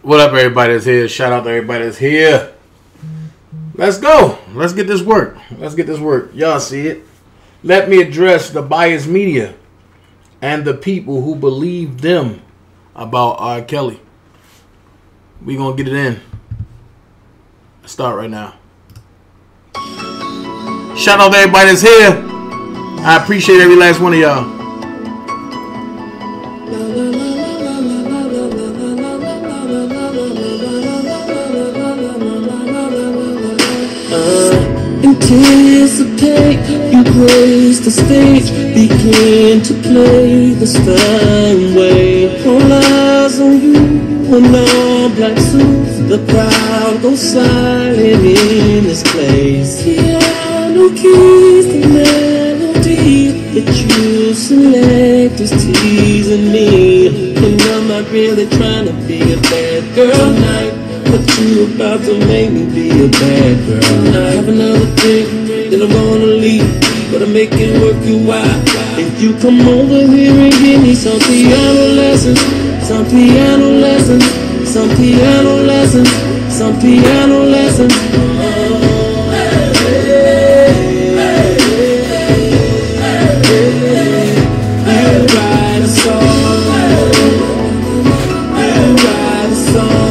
What up, everybody that's here? Shout out to everybody that's here. Let's go. Let's get this work. Let's get this work. Y'all see it. Let me address the biased media and the people who believe them about R. Kelly. We gonna get it in. Let's start right now. Shout out to everybody that's here. I appreciate every last one of y'all. Anticipate, you grace the stage, begin to play the Steinway. All eyes on you, in all black suits, the crowd goes silent in this place. Piano keys, the melody that you select is teasing me, and I'm not really trying to be a bad girl tonight. But you about to make me be a bad girl. I have another drink, then I'm gonna leave, but I make it work you out. If you come over here and give me some piano lessons, some piano lessons, some piano lessons, some piano lessons. You write a song, you write a song.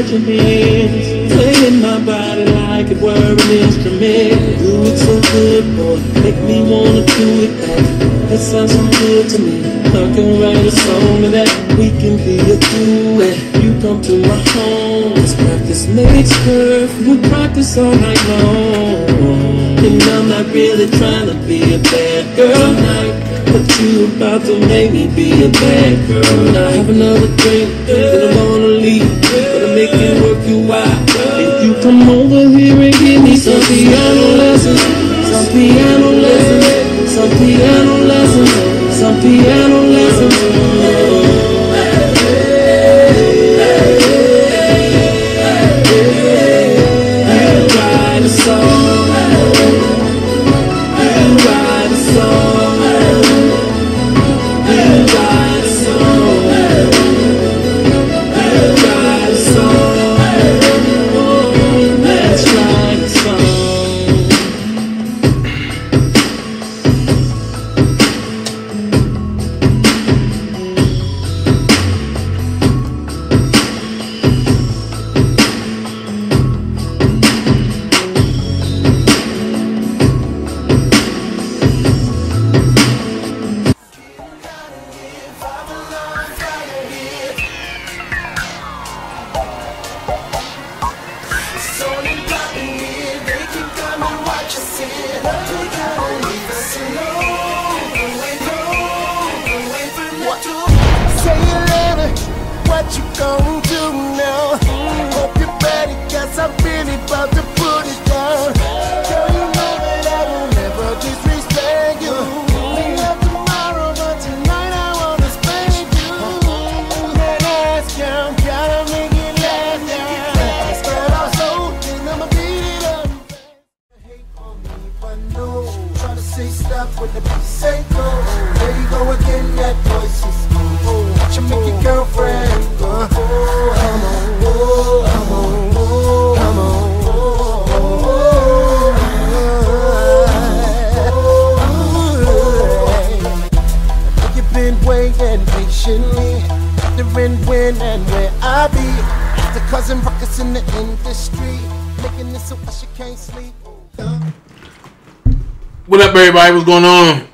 Your hands, playing my body like it were an instrument. Do it so good, boy, make me wanna do it back. That sounds so good to me. I can write a song of that. We can be a duet. You come to my home. This practice makes perfect. We practice all night long. And I'm not really trying to be a bad girl tonight, but you about to make me be a bad girl. I have another drink, then I'm gonna leave, but I make it work you out. If you come over here and give me some piano lessons, some piano lessons, some piano lessons, some piano lessons. You write a song, you write a song, you write a song, you write a song. Let's write a song. gon' do now? Hope you're ready, cause I'm really about to put it down. Girl, you know that I will never disrespect you. We love tomorrow, but tonight I wanna spank you. That ass down, gotta make it last now. Start off slow, then I'ma beat it up. Hate on me, but no. Try to say stop when the beat say go. There you go again, that voice is watch you make your girlfriend go. Come on, come on, come on. You've been waiting patiently, wondering when and where I be. After causing ruckus in the industry, making this so she can't sleep. What up, everybody? What's going on?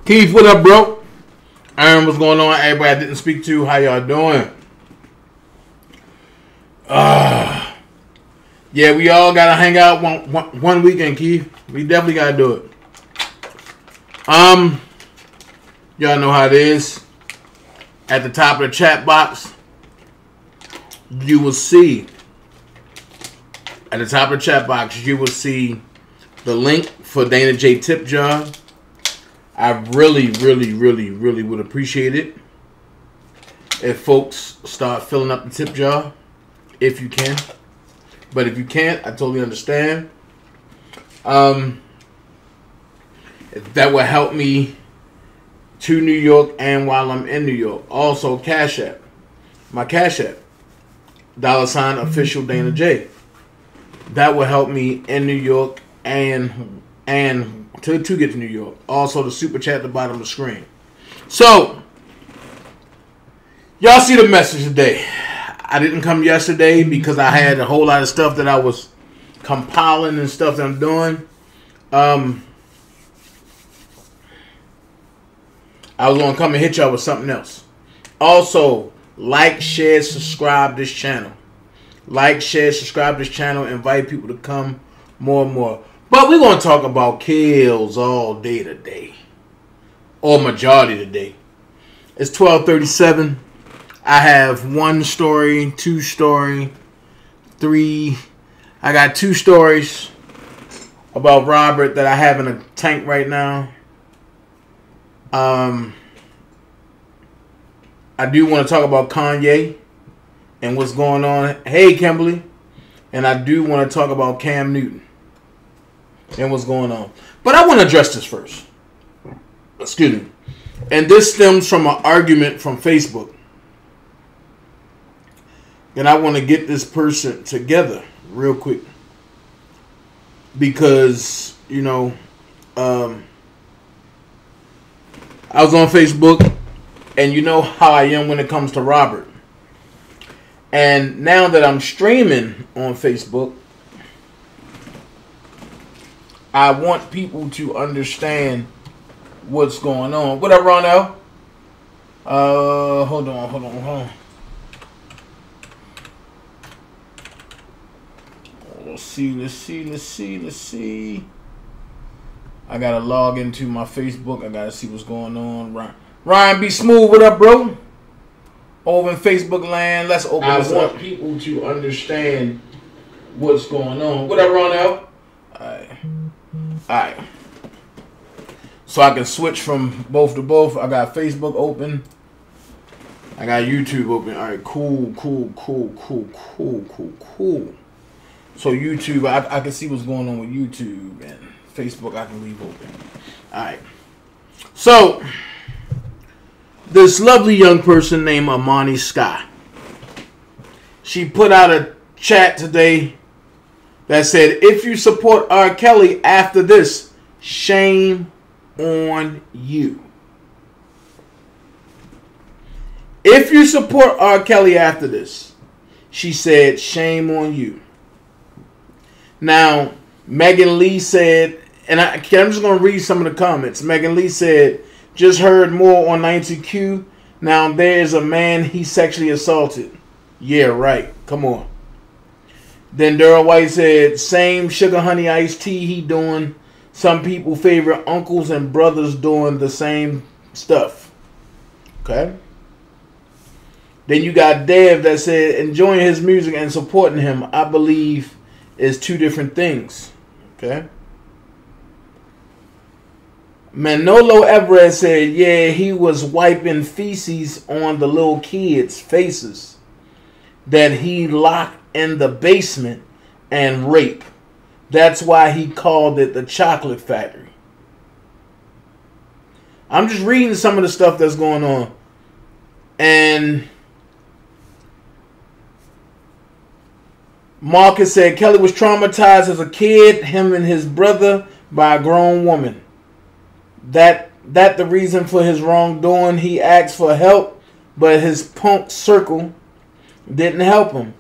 Keith, what up, bro? Aaron, what's going on? Everybody I didn't speak to, how y'all doing? Yeah, we all gotta hang out one weekend, Keith. We definitely gotta do it. Y'all know how it is. At the top of the chat box, you will see. At the top of the chat box, you will see the link for DanaJay tip jar. I really would appreciate it if folks start filling up the tip jar, if you can. But if you can't, I totally understand. That will help me to New York and while I'm in New York. Also, Cash App. My Cash App. $ official DanaJay. That will help me in New York and to get to New York. Also, the super chat at the bottom of the screen. So, y'all see the message today. I didn't come yesterday because I had a whole lot of stuff that I was compiling and stuff that I'm doing. I was going to come and hit y'all with something else. Also, like, share, subscribe this channel. Like, share, subscribe this channel. Invite people to come more and more. But we're going to talk about kills all day today. Or majority today. It's 12:37. I have 1 story, 2 story, 3. I got 2 stories about Robert that I have in a tank right now. I do want to talk about Kanye and what's going on. Hey, Kimberly. And I do want to talk about Cam Newton and what's going on. But I want to address this first. Excuse me. And this stems from an argument from Facebook. And I want to get this person together real quick. Because, you know, I was on Facebook. And you know how I am when it comes to Robert. And now that I'm streaming on Facebook, I want people to understand what's going on. What up, Ronell? Hold on. Let's see. I gotta log into my Facebook. I gotta see what's going on. Ryan B. Smooth, what up, bro? Over in Facebook land, let's open this up. I want people to understand what's going on. What up, Ronell? Alright. So I can switch from both to both. I got Facebook open. I got YouTube open. Alright, cool. So YouTube, I can see what's going on with YouTube, and Facebook I can leave open. Alright. So this lovely young person named Amani Sky, she put out a chat today that said, if you support R. Kelly after this, shame on you. If you support R. Kelly after this, she said, shame on you. Now, Megan Lee said, and I'm just going to read some of the comments. Megan Lee said, just heard more on 90Q. Now there's a man he sexually assaulted. Yeah, right. Come on. Then Daryl White said, same sugar honey iced tea he doing. Some people favorite uncles and brothers doing the same stuff. Okay. Then you got Dev that said enjoying his music and supporting him, I believe, is two different things. Okay. Manolo Everett said, yeah, he was wiping feces on the little kids' faces that he locked in the basement and rape. That's why he called it the chocolate factory. I'm just reading some of the stuff that's going on. And Marcus said Kelly was traumatized as a kid, him and his brother, by a grown woman. That the reason for his wrongdoing. He asked for help, but his punk circle didn't help him.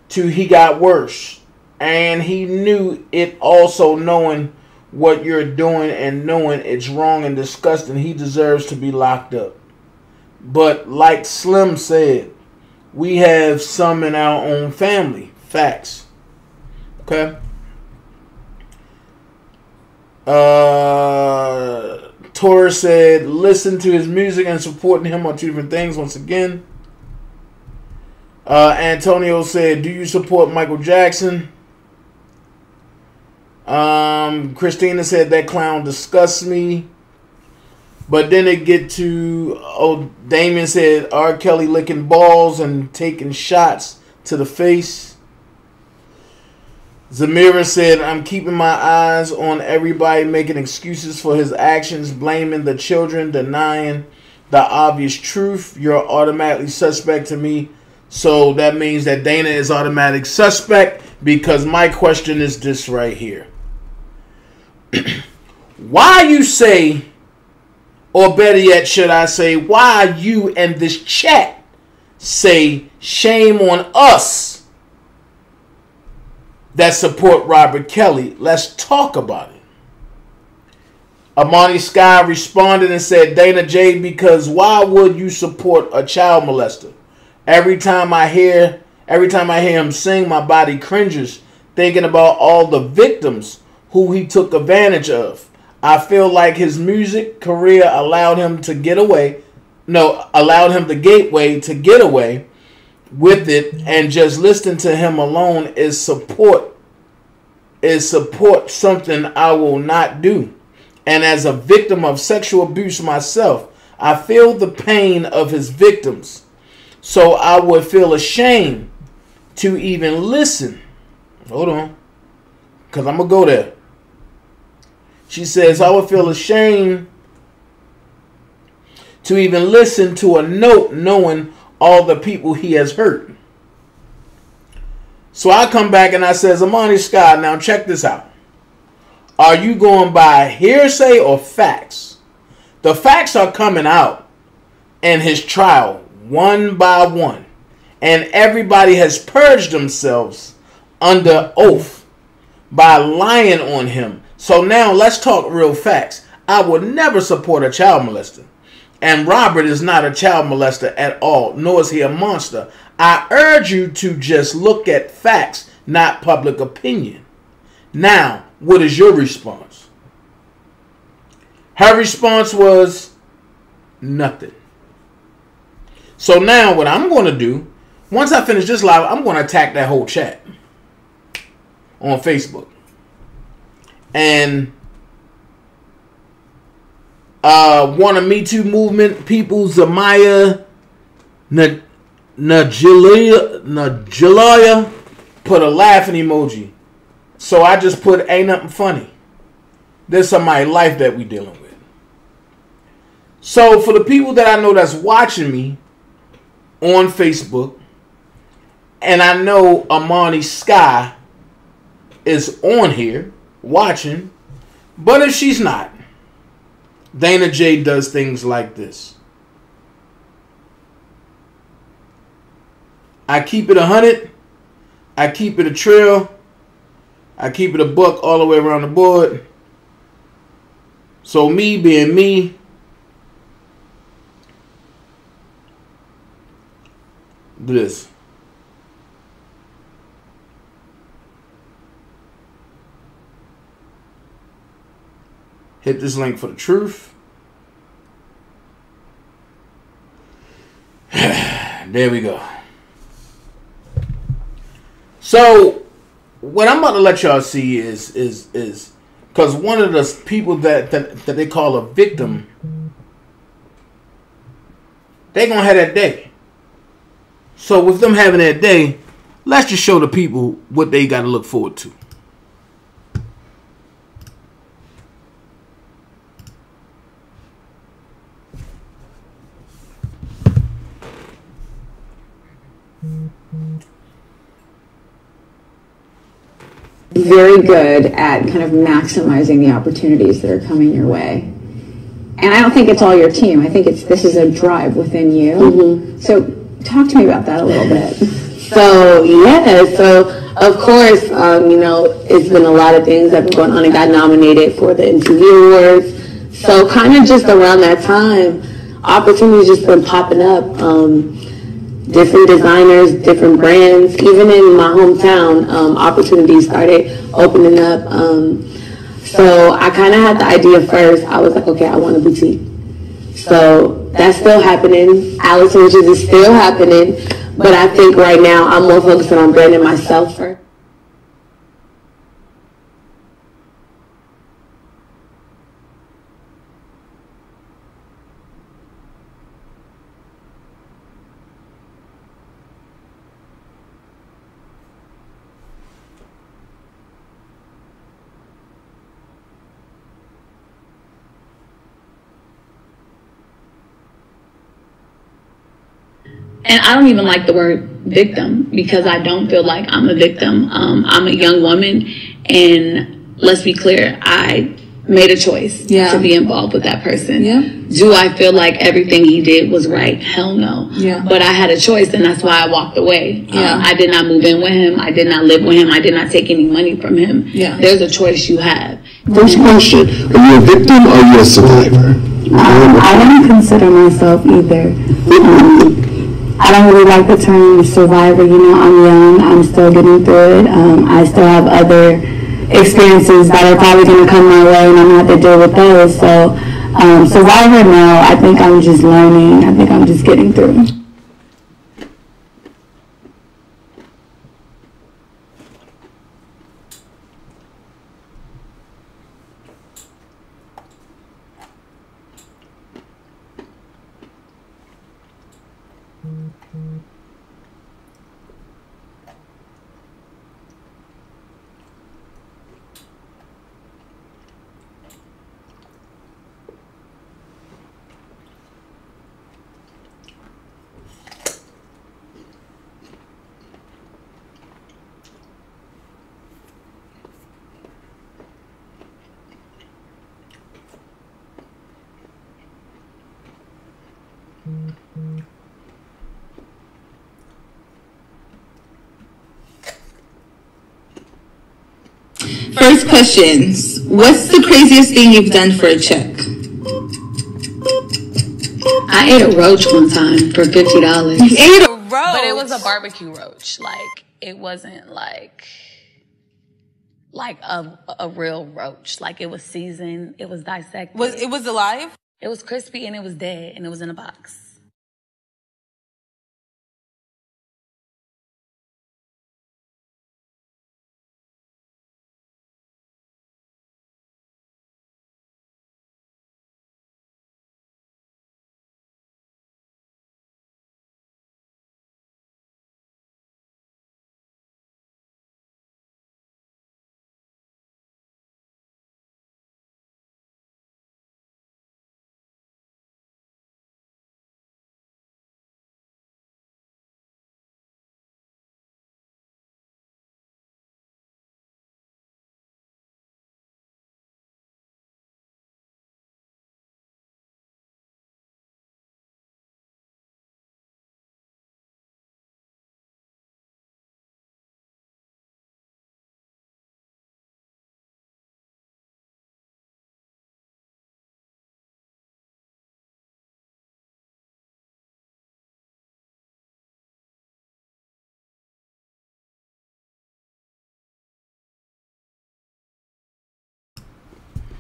He got worse. And he knew it also, knowing what you're doing and knowing it's wrong and disgusting. He deserves to be locked up. But like Slim said, we have some in our own family. Facts. Okay. Torres said, listen to his music and supporting him are two different things once again. Antonio said, do you support Michael Jackson? Christina said, that clown disgusts me. But then it get to, Damien said, R. Kelly licking balls and taking shots to the face. Zamira said, I'm keeping my eyes on everybody making excuses for his actions, blaming the children, denying the obvious truth. You're automatically suspect to me. So that means that Dana is automatic suspect, because my question is this right here. Why you say, or better yet, should I say, why you and this chat say shame on us that support Robert Kelly? Let's talk about it. Amani Sky responded and said, DanaJay, because why would you support a child molester? Every time I hear him sing, my body cringes, thinking about all the victims who he took advantage of. I feel like his music career allowed him the gateway to get away with it, and just listening to him alone is support something I will not do. And as a victim of sexual abuse myself, I feel the pain of his victims. So I would feel ashamed to even listen. Hold on, because I'm going to go there. She says, I would feel ashamed to even listen to a note knowing all the people he has hurt. So I come back and I says, Amani Scott, now check this out. Are you going by hearsay or facts? The facts are coming out in his trial one by one. And everybody has purged themselves under oath by lying on him. So now let's talk real facts. I would never support a child molester. And Robert is not a child molester at all, nor is he a monster. I urge you to just look at facts, not public opinion. Now, what is your response? Her response was nothing. So now what I'm going to do, once I finish this live, I'm going to attack that whole chat on Facebook. And one of Me Too movement people, Zamaya Najalaya, put a laughing emoji. So I just put ain't nothing funny. There's somebody's life that we dealing with. So for the people that I know that's watching me on Facebook, and I know Amani Sky is on here watching, but if she's not, DanaJay does things like this. I keep it 100. I keep it a trail. I keep it a buck all the way around the board. So me being me, do this. Hit this link for the truth. There we go. So, what I'm about to let y'all see is because one of the people that they call a victim, they gonna have that day. So with them having that day, let's just show the people what they got to look forward to. Very good at kind of maximizing the opportunities that are coming your way. And I don't think it's all your team. I think this is a drive within you. Mm-hmm. So talk to me about that a little bit. So of course, you know, it's been a lot of things that have been going on. I got nominated for the MTV Awards. So kind of just around that time, opportunities just been popping up. Different designers, different brands. Even in my hometown, opportunities started opening up. So I kind of had the idea first. I was like, okay, I want a boutique. So that's still happening. Alice Riches is still happening. But I think right now I'm more focused on branding myself first. And I don't even like the word victim because I don't feel like I'm a victim. I'm a young woman, and let's be clear, I made a choice to be involved with that person. Do I feel like everything he did was right? Hell no. But I had a choice, and that's why I walked away. I did not move in with him. I did not live with him. I did not take any money from him. There's a choice you have. First question, are you a victim or are you a survivor? I don't consider myself either. I don't really like the term survivor. You know, I'm young. I'm still getting through it. I still have other experiences that are probably going to come my way, and I'm going to have to deal with those. So, survivor, no. I think I'm just learning. I think I'm just getting through. First questions. What's the craziest thing you've done for a check? I ate a roach one time for $50. You ate a roach? But it was a barbecue roach. Like, it wasn't like a real roach. Like, it was seasoned. It was dissected. It was alive? It was crispy and it was dead and it was in a box.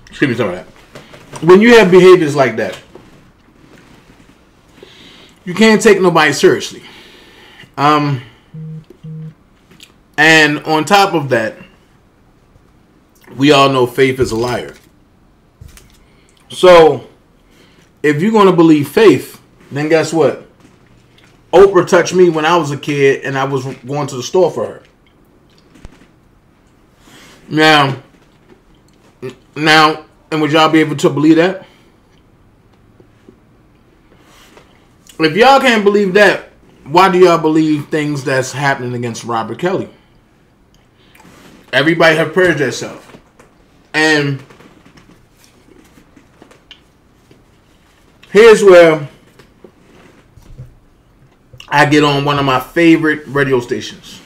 Excuse me, some of that. When you have behaviors like that, you can't take nobody seriously. And on top of that, we all know Faith is a liar. So, if you're going to believe Faith, then guess what? Oprah touched me when I was a kid and I was going to the store for her. Now, and would y'all be able to believe that? If y'all can't believe that, why do y'all believe things that's happening against Robert Kelly? Everybody have purged themselves. And here's where I get on one of my favorite radio stations,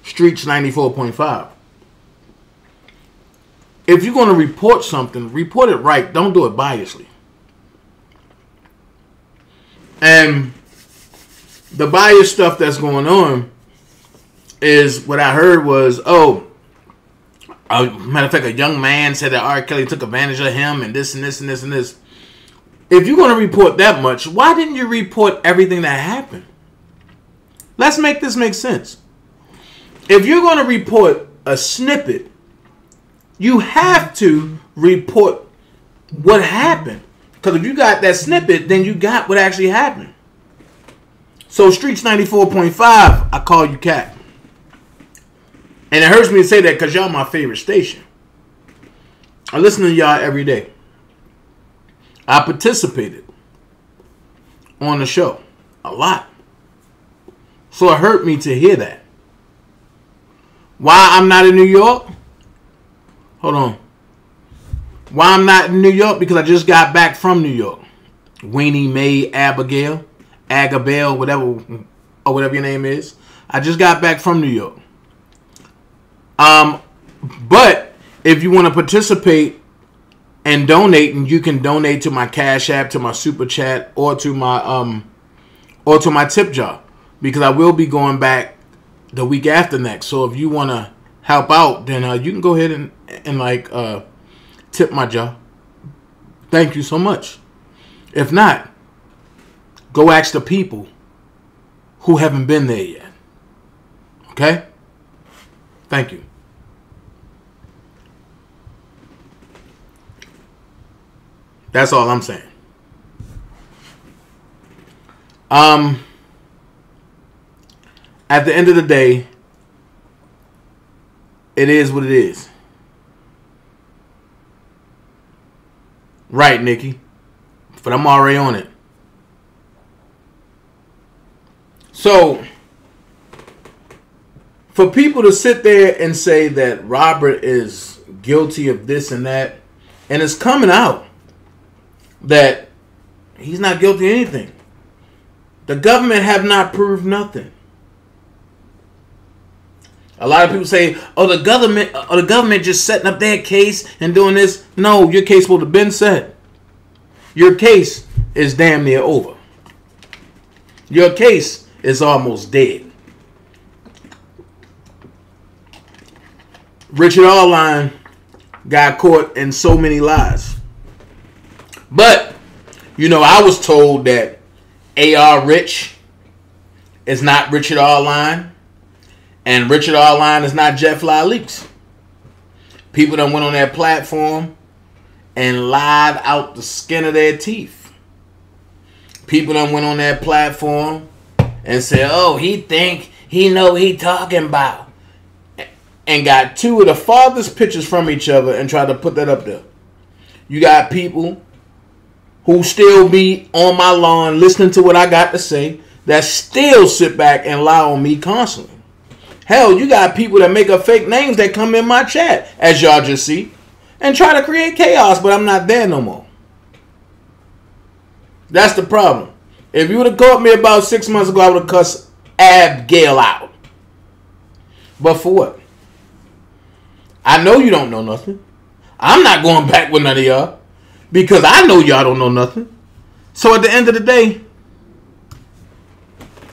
Streets 94.5. If you're going to report something, report it right. Don't do it biasly. And the bias stuff that's going on is, what I heard was, matter of fact, a young man said that R. Kelly took advantage of him and this and this and this and this. If you're going to report that much, why didn't you report everything that happened? Let's make this make sense. If you're going to report a snippet, you have to report what happened. Because if you got that snippet, then you got what actually happened. So Streets 94.5, I call you cat. And it hurts me to say that because y'all my favorite station. I listen to y'all every day. I participated on the show a lot. So it hurt me to hear that. Why I'm not in New York? Hold on. Why I'm not in New York? Because I just got back from New York. Weenie Mae Abigail, whatever your name is. I just got back from New York. But if you want to participate and donate, and you can donate to my Cash App, to my Super Chat, or to my tip jar, because I will be going back the week after next. So if you want to help out, then you can go ahead and tip my jar. Thank you so much. If not, go ask the people who haven't been there yet. Okay? Thank you. That's all I'm saying. At the end of the day, it is what it is. Right, Nikki. But I'm already on it. So, for people to sit there and say that Robert is guilty of this and that, and it's coming out that he's not guilty of anything. The government have not proved nothing. A lot of people say, the government just setting up their case and doing this. No, your case would have been set. Your case is damn near over. Your case is almost dead. Richard Arline got caught in so many lies. But, I was told that A.R. Rich is not Richard Arline. And Richard Arline is not Jet Fly Leaks. People done went on that platform and lied out the skin of their teeth. People done went on that platform and said, he think he know he talking about. And got two of the farthest pictures from each other and tried to put that up there. You got people who still be on my lawn listening to what I got to say that still sit back and lie on me constantly. Hell, you got people that make up fake names that come in my chat, as y'all just see, and try to create chaos, but I'm not there no more. That's the problem. If you would have caught me about 6 months ago, I would have cussed Abigail out. But for what? I know you don't know nothing. I'm not going back with none of y'all because I know y'all don't know nothing. So at the end of the day,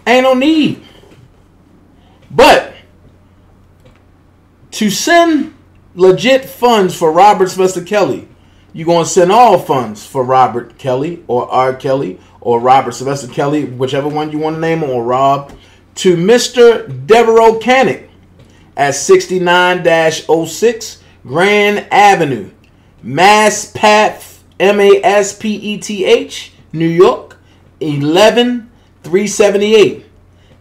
ain't no need. But to send legit funds for Robert Sylvester Kelly, you're going to send all funds for Robert Kelly or R. Kelly or Robert Sylvester Kelly, whichever one you want to name him, or Rob, to Mr. Devereaux Canick at 69-06 Grand Avenue, Maspeth, Maspeth, New York, 11378.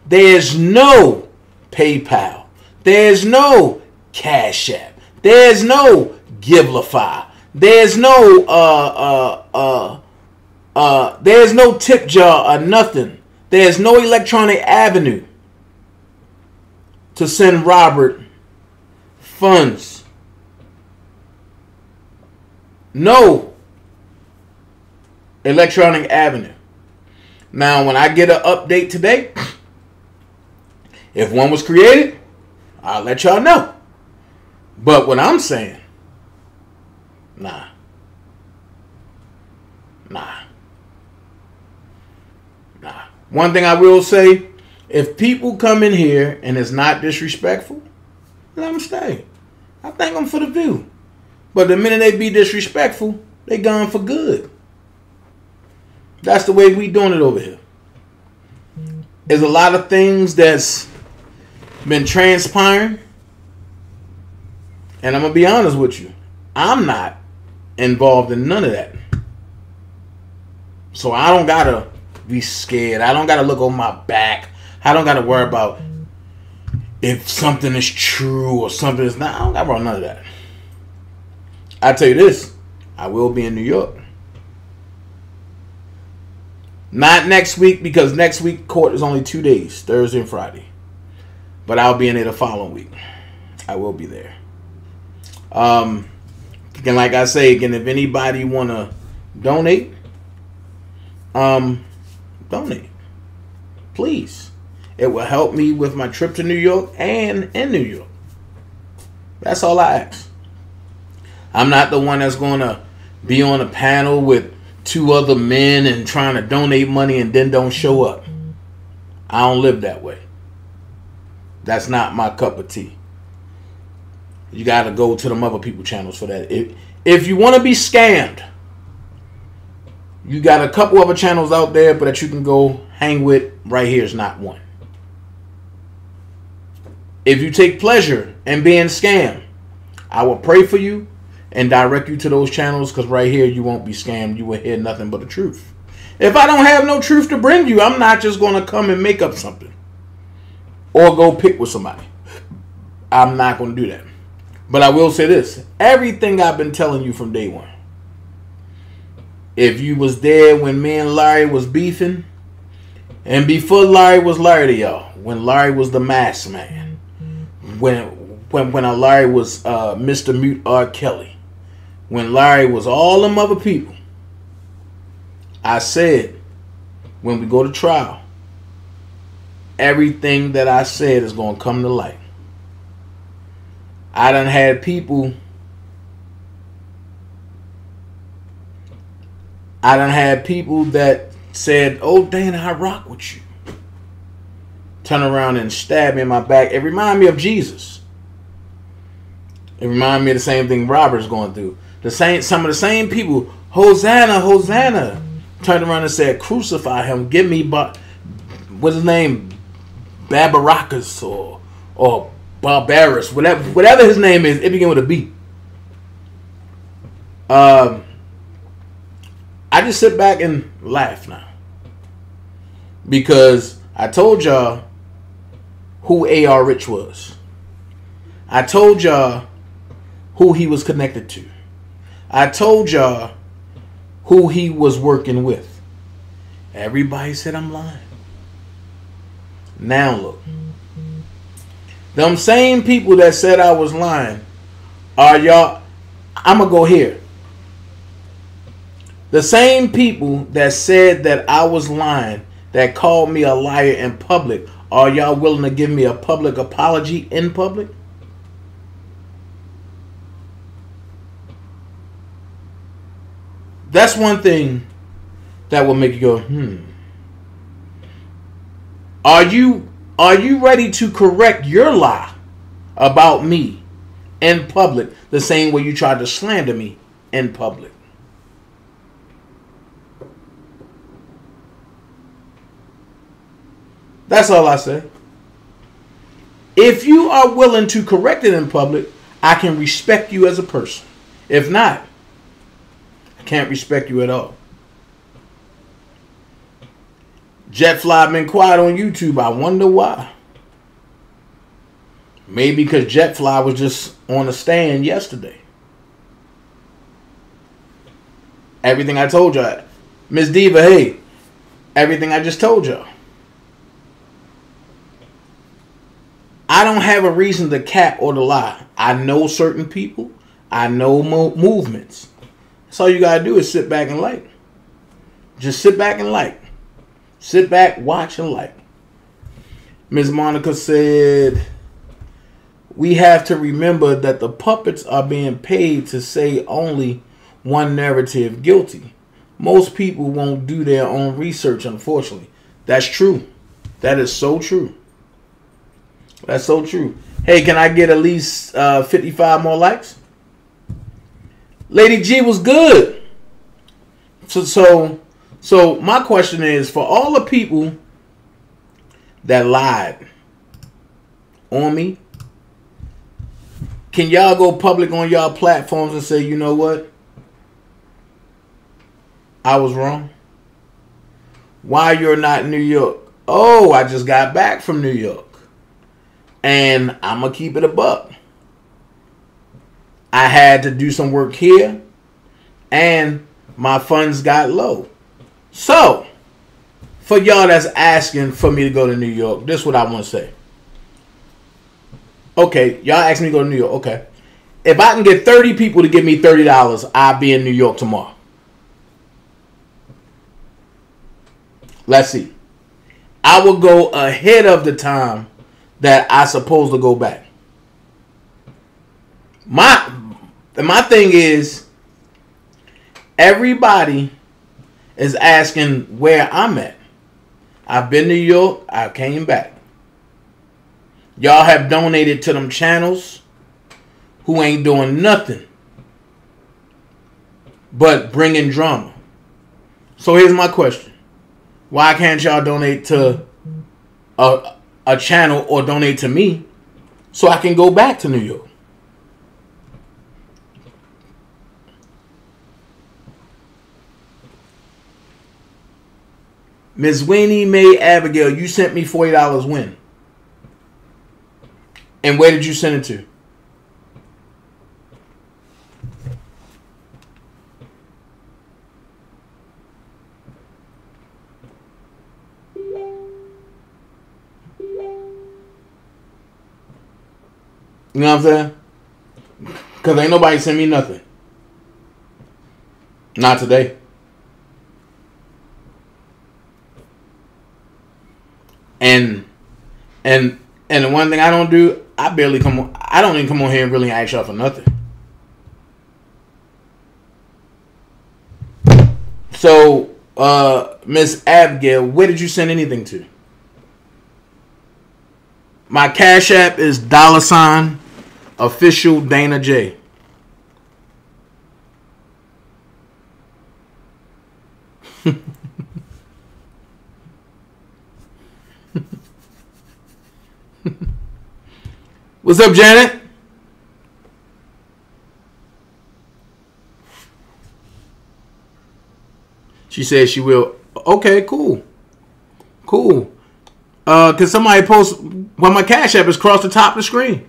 There's no PayPal. There's no Cash App. There's no Givelify. There's no there's no tip jar or nothing. There's no electronic avenue to send Robert funds. No electronic avenue. Now, when I get an update today, if one was created, I'll let y'all know. But what I'm saying, nah. One thing I will say, if people come in here and it's not disrespectful, let them stay. I thank them for the view. But the minute they be disrespectful, they gone for good. That's the way we doing it over here. There's a lot of things that's been transpiring. And I'm going to be honest with you. I'm not involved in none of that. So I don't got to be scared. I don't got to look on my back. I don't got to worry about if something is true or something is not. I don't got to worry about none of that. I tell you this. I will be in New York. Not next week, because next week court is only 2 days, Thursday and Friday. But I'll be in there the following week. I will be there. Again, like I say, again, if anybody want to donate, donate. Please. It will help me with my trip to New York and in New York. That's all I ask. I'm not the one that's going to be on a panel with 2 other men and trying to donate money and then don't show up. I don't live that way. That's not my cup of tea. You got to go to them other people channels for that. If you want to be scammed, you got a couple other channels out there, but that you can go hang with. Right here is not one. If you take pleasure in being scammed, I will pray for you and direct you to those channels, because right here you won't be scammed. You will hear nothing but the truth. If I don't have no truth to bring you, I'm not just going to come and make up something or go pick with somebody. I'm not going to do that. But I will say this. Everything I've been telling you from day one. If you was there when me and Larry was beefing, and before Larry was Larry to y'all, when Larry was the masked man, when Larry was Mr. Mute R. Kelly, when Larry was all them other people, I said, when we go to trial, everything that I said is going to come to light. I done had people that said, "Oh, Dana, I rock with you." Turn around and stab me in my back. It reminded me of Jesus. It reminded me of the same thing Robert's going through. Some of the same people, Hosanna, Hosanna, turned around and said, "Crucify him. Give me, what's his name, Barbaracus or Barbarus, whatever his name is. It began with a B." I just sit back and laugh now, because I told y'all who A.R. Rich was. I told y'all who he was connected to. I told y'all who he was working with. Everybody said I'm lying. Now look. Them same people that said I was lying are y'all. I'm going to go here. The same people that said that I was lying, that called me a liar in public, are y'all willing to give me a public apology in public? That's one thing that will make you go, Are you ready to correct your lie about me in public the same way you tried to slander me in public? That's all I say. If you are willing to correct it in public, I can respect you as a person. If not, I can't respect you at all. Jetfly been quiet on YouTube. I wonder why. Maybe because Jetfly was just on a stand yesterday. Everything I told y'all. Miss Diva, hey, everything I just told y'all. I don't have a reason to cap or to lie. I know certain people. I know movements. That's all you got to do is sit back and like. Just sit back and like. Sit back, watch, and like. Ms. Monica said, we have to remember that the puppets are being paid to say only one narrative guilty. Most people won't do their own research, unfortunately. That's true. That is so true. That's so true. Hey, can I get at least 55 more likes? Lady G was good. So my question is, for all the people that lied on me, can y'all go public on y'all platforms and say, you know what? I was wrong. Why you're not in New York? Oh, I just got back from New York. And I'm going to keep it a buck. I had to do some work here. And my funds got low. So, for y'all that's asking for me to go to New York, this is what I want to say. Okay, y'all asked me to go to New York. Okay. If I can get 30 people to give me $30, I'll be in New York tomorrow. Let's see. I will go ahead of the time that I supposed to go back. My thing is, everybody is asking where I'm at. I've been to New York. I came back. Y'all have donated to them channels who ain't doing nothing but bringing drama. So here's my question. Why can't y'all donate to a channel or donate to me so I can go back to New York? Ms. Winnie Mae Abigail, you sent me $40 when? And where did you send it to? You know what I'm saying? Because ain't nobody sent me nothing. Not today. And the one thing I don't do, I don't even come on here and really ask y'all for nothing. So, Miss Abigail, where did you send anything to? My Cash App is $official DanaJay. What's up, Janet? She said she will. Okay, cool. Cool. Can somebody post? Well, my Cash App is across the top of the screen.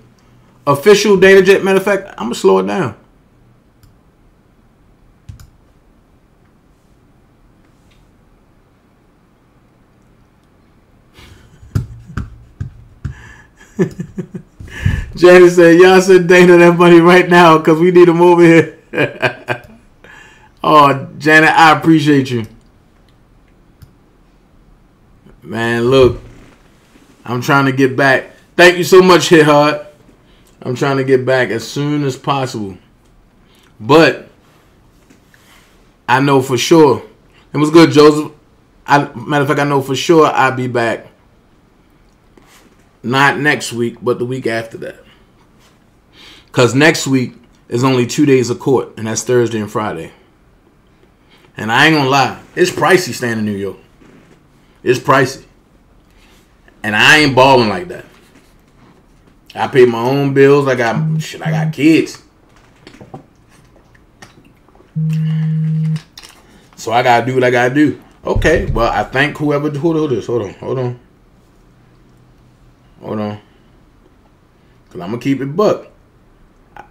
Official DanaJay. Matter of fact, I'm going to slow it down. Janet said, y'all send Dana that money right now because we need him over here. Oh, Janet, I appreciate you. Man, look, I'm trying to get back. Thank you so much, Hit Hard. I'm trying to get back as soon as possible. But I know for sure. It was good, Joseph. Matter of fact, I know for sure I'll be back. Not next week, but the week after that. Because next week is only 2 days of court, and that's Thursday and Friday. And I ain't going to lie. It's pricey staying in New York. It's pricey. And I ain't balling like that. I pay my own bills. I got kids. So I gotta do what I gotta do. Okay, well, I thank whoever who this. Hold on. Cause I'm gonna keep it buck.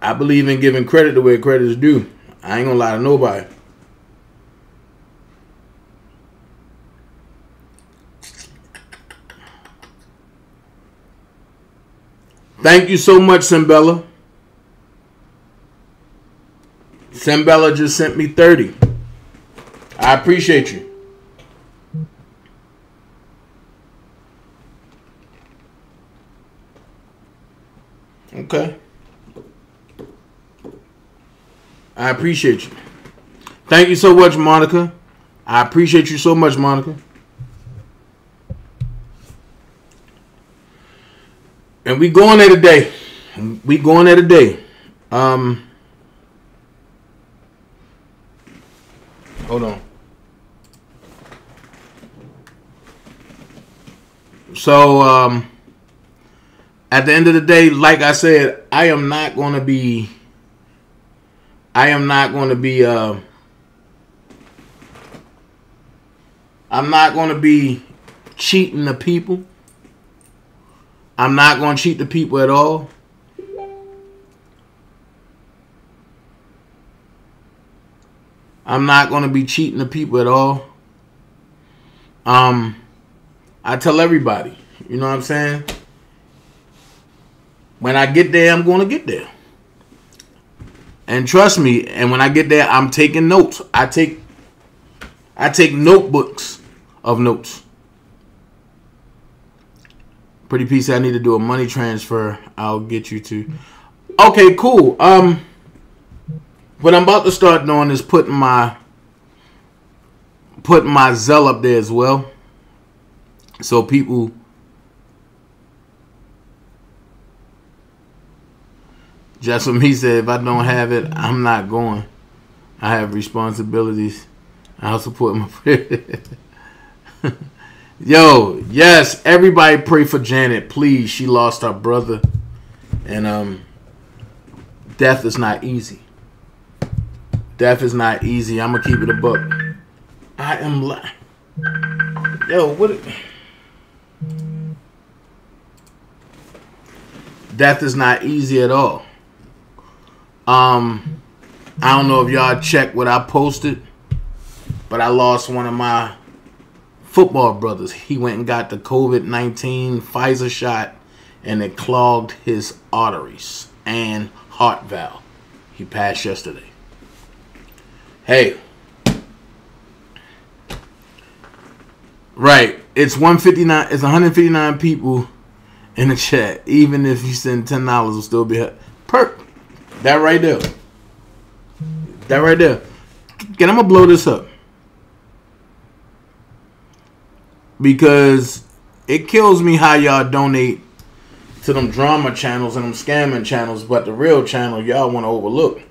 I believe in giving credit the way credit is due. I ain't gonna lie to nobody. Thank you so much, Simbella. Simbella just sent me 30. I appreciate you. Okay. I appreciate you. Thank you so much, Monica. I appreciate you so much, Monica. And we going there today. Hold on. So, at the end of the day, like I said, I'm not going to be cheating the people. I'm not going to cheat the people at all. I'm not going to be cheating the people at all. I tell everybody, you know what I'm saying? When I get there, I'm going to get there. And trust me, and when I get there, I'm taking notes. I take notebooks of notes. Pretty piece, I need to do a money transfer. I'll get you to. Okay, cool. What I'm about to start doing is putting my Zelle up there as well. So people, just what me said, if I don't have it, I'm not going. I have responsibilities. I'll support my Yo, yes, everybody pray for Janet, please. She lost her brother. And death is not easy. Death is not easy. I'm gonna keep it a buck. I am yo, what death is not easy at all. I don't know if y'all checked what I posted, but I lost one of my football brothers. He went and got the COVID-19 Pfizer shot, and it clogged his arteries and heart valve. He passed yesterday. Hey. Right. It's 159. It's 159 people in the chat. Even if you send $10, will still be perk. That right there. That right there. Again, I'm gonna blow this up. Because it kills me how y'all donate to them drama channels and them scamming channels, but the real channel y'all want to overlook.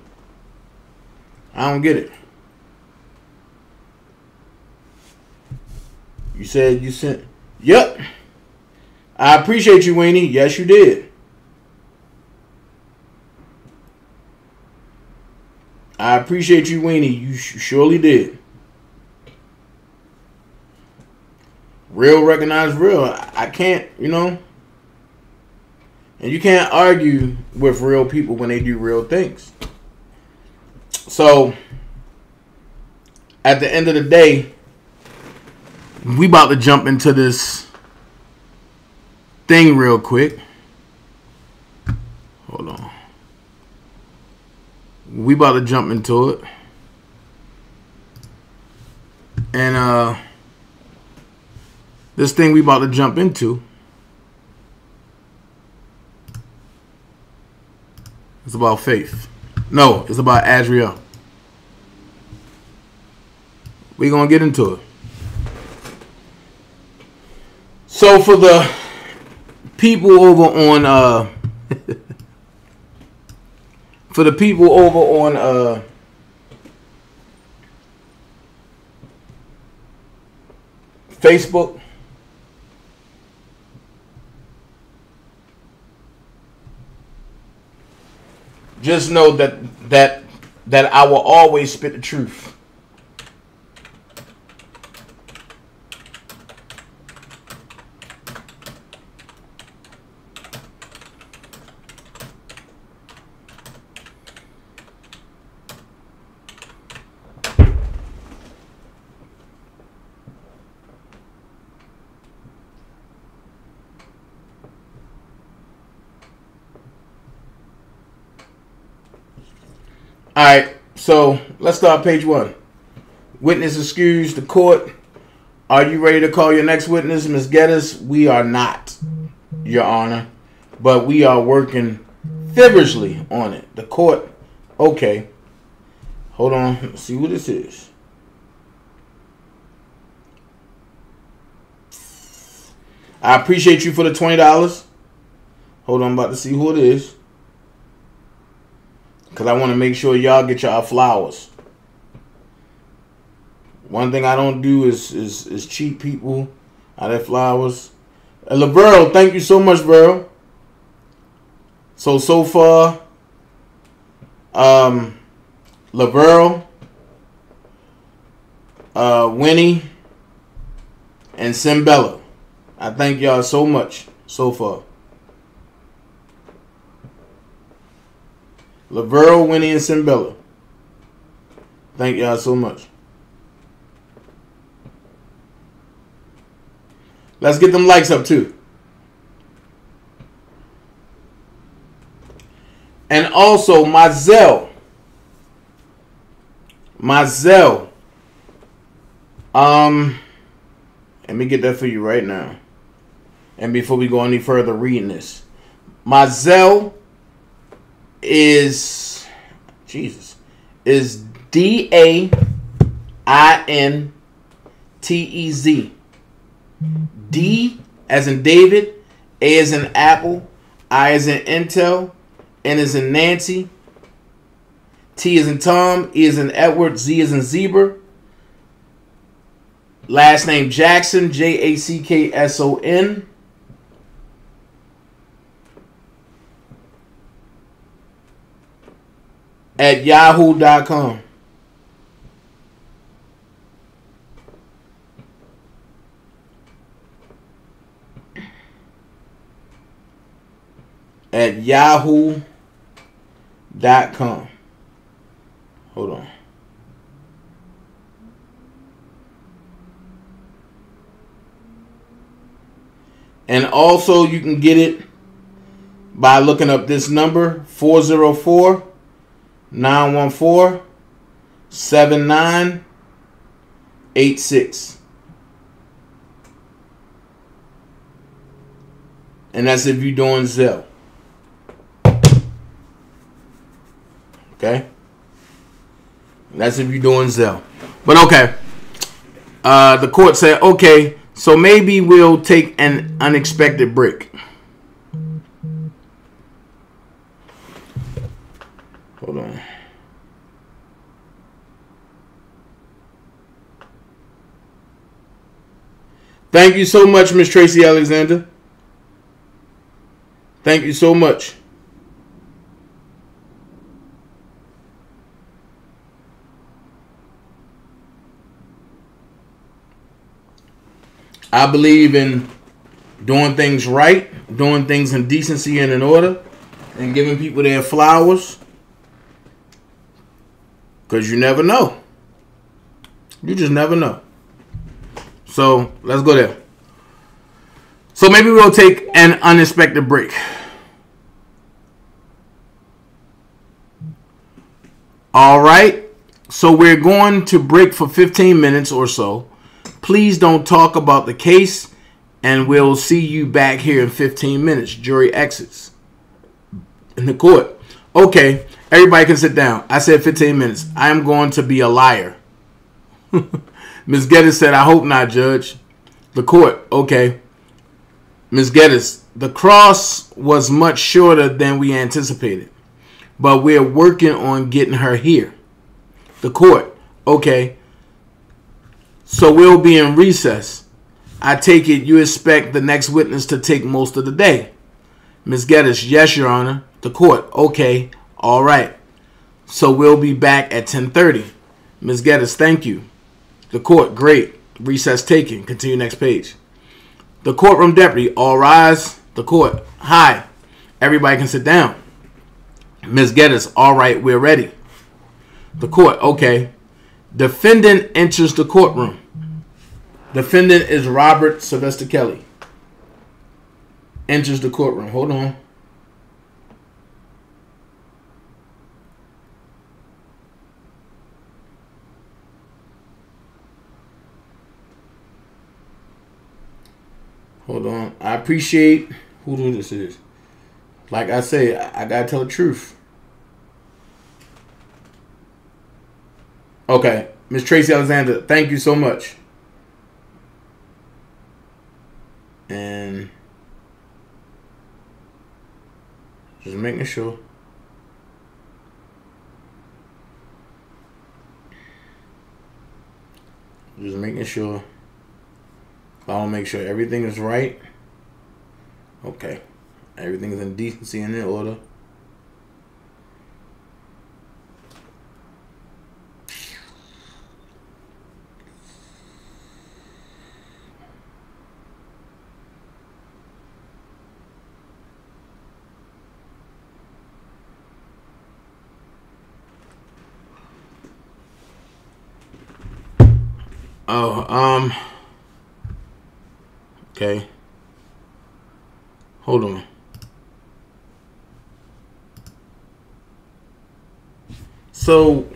I don't get it. You said you sent. Yep. I appreciate you, Weenie. Yes, you did. I appreciate you, Weenie. You surely did. Real recognize real. I can't, you know. And you can't argue with real people when they do real things. So, at the end of the day, we about to jump into this thing real quick. Hold on. We about to jump into it. And this thing we about to jump into, it's about faith. No, it's about Adriel. We're going to get into it. So for the people over on for the people over on Facebook, just know that I will always spit the truth. All right, so let's start page 1. Witness excused the court. Are you ready to call your next witness, Ms. Geddes? We are not, Your Honor, but we are working feverishly on it. The court, okay. Hold on, let's see who this is. I appreciate you for the $20. Hold on, I'm about to see who it is. Because I want to make sure y'all get y'all flowers. One thing I don't do is cheat people out of their flowers. Laverne, thank you so much, Vero. So far, Laverne, Winnie, and Simbella. I thank y'all so much so far. Laverne, Winnie, and Simbella. Thank y'all so much. Let's get them likes up too. And also my ZELLE. Let me get that for you right now. And before we go any further reading this. My ZELLE is DAINTEZ. D as in David, A as in Apple, I as in Intel, N as in Nancy, T as in Tom, E as in Edward, Z as in Zebra. Last name Jackson, JACKSON. At yahoo.com. At yahoo.com. Hold on. And also you can get it by looking up this number, 404-914-7986. And that's if you're doing ZELLE. Okay? That's if you're doing ZELLE. But okay. The court said, okay, so maybe we'll take an unexpected break. Hold on. Thank you so much, Miss Tracy Alexander. Thank you so much. I believe in doing things right, doing things in decency and in order, and giving people their flowers. Because you never know. You just never know. So, let's go there. So, maybe we'll take an unexpected break. All right. So, we're going to break for 15 minutes or so. Please don't talk about the case, and we'll see you back here in 15 minutes. Jury exits in the court. Okay, everybody can sit down. I said 15 minutes. I am going to be a liar. Ms. Geddes said, I hope not, Judge. The court. Okay. Ms. Geddes, the cross was much shorter than we anticipated, but we're working on getting her here. The court. Okay. So we'll be in recess. I take it you expect the next witness to take most of the day. Ms. Geddes, yes, Your Honor. The court. Okay. All right. So we'll be back at 10:30. Ms. Geddes, thank you. The court, great. Recess taken. Continue next page. The courtroom deputy, all rise. The court, hi. Everybody can sit down. Ms. Geddes, all right, we're ready. The court, okay. Defendant enters the courtroom. Defendant is Robert Sylvester Kelly. Enters the courtroom. Hold on. Hold on. I appreciate who this is. Like I say, I gotta tell the truth. Okay. Miss Tracy Alexander, thank you so much. And just making sure. Just making sure. I want to make sure everything is right. Okay. Everything is in decency and in order. Oh, okay. Hold on. So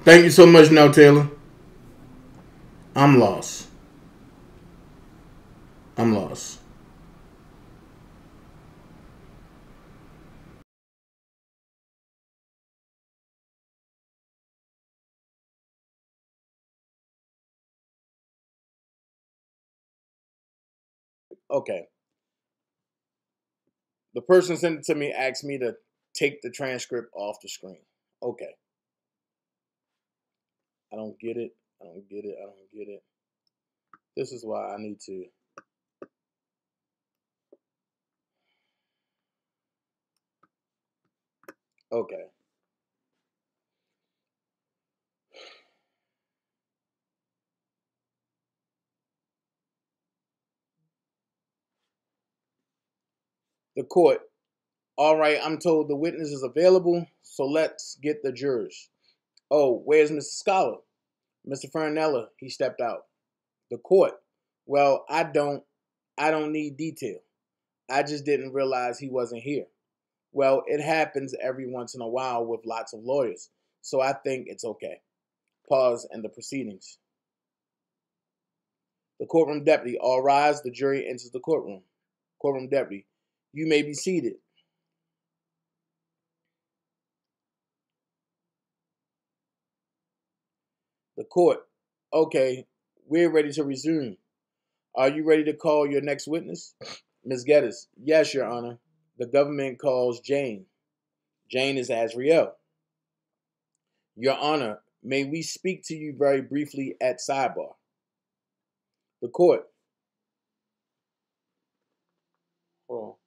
thank you so much, Nell Taylor. I'm lost. I'm lost. Okay. The person sent it to me asked me to take the transcript off the screen. Okay. I don't get it. I don't get it. I don't get it. This is why I need to. Okay. The court. All right, I'm told the witness is available, so let's get the jurors. Oh, where's Mr. Scholar? Mr. Fernella, he stepped out. The court. Well, I don't need detail. I just didn't realize he wasn't here. Well, it happens every once in a while with lots of lawyers, so I think it's okay. Pause in the proceedings. The courtroom deputy, all rise. The jury enters the courtroom. Courtroom deputy, you may be seated. The court, okay, we're ready to resume. Are you ready to call your next witness? Ms. Geddes, yes, Your Honor. The government calls Jane. Jane is Azriel. Your Honor, may we speak to you very briefly at sidebar? The court. Oh.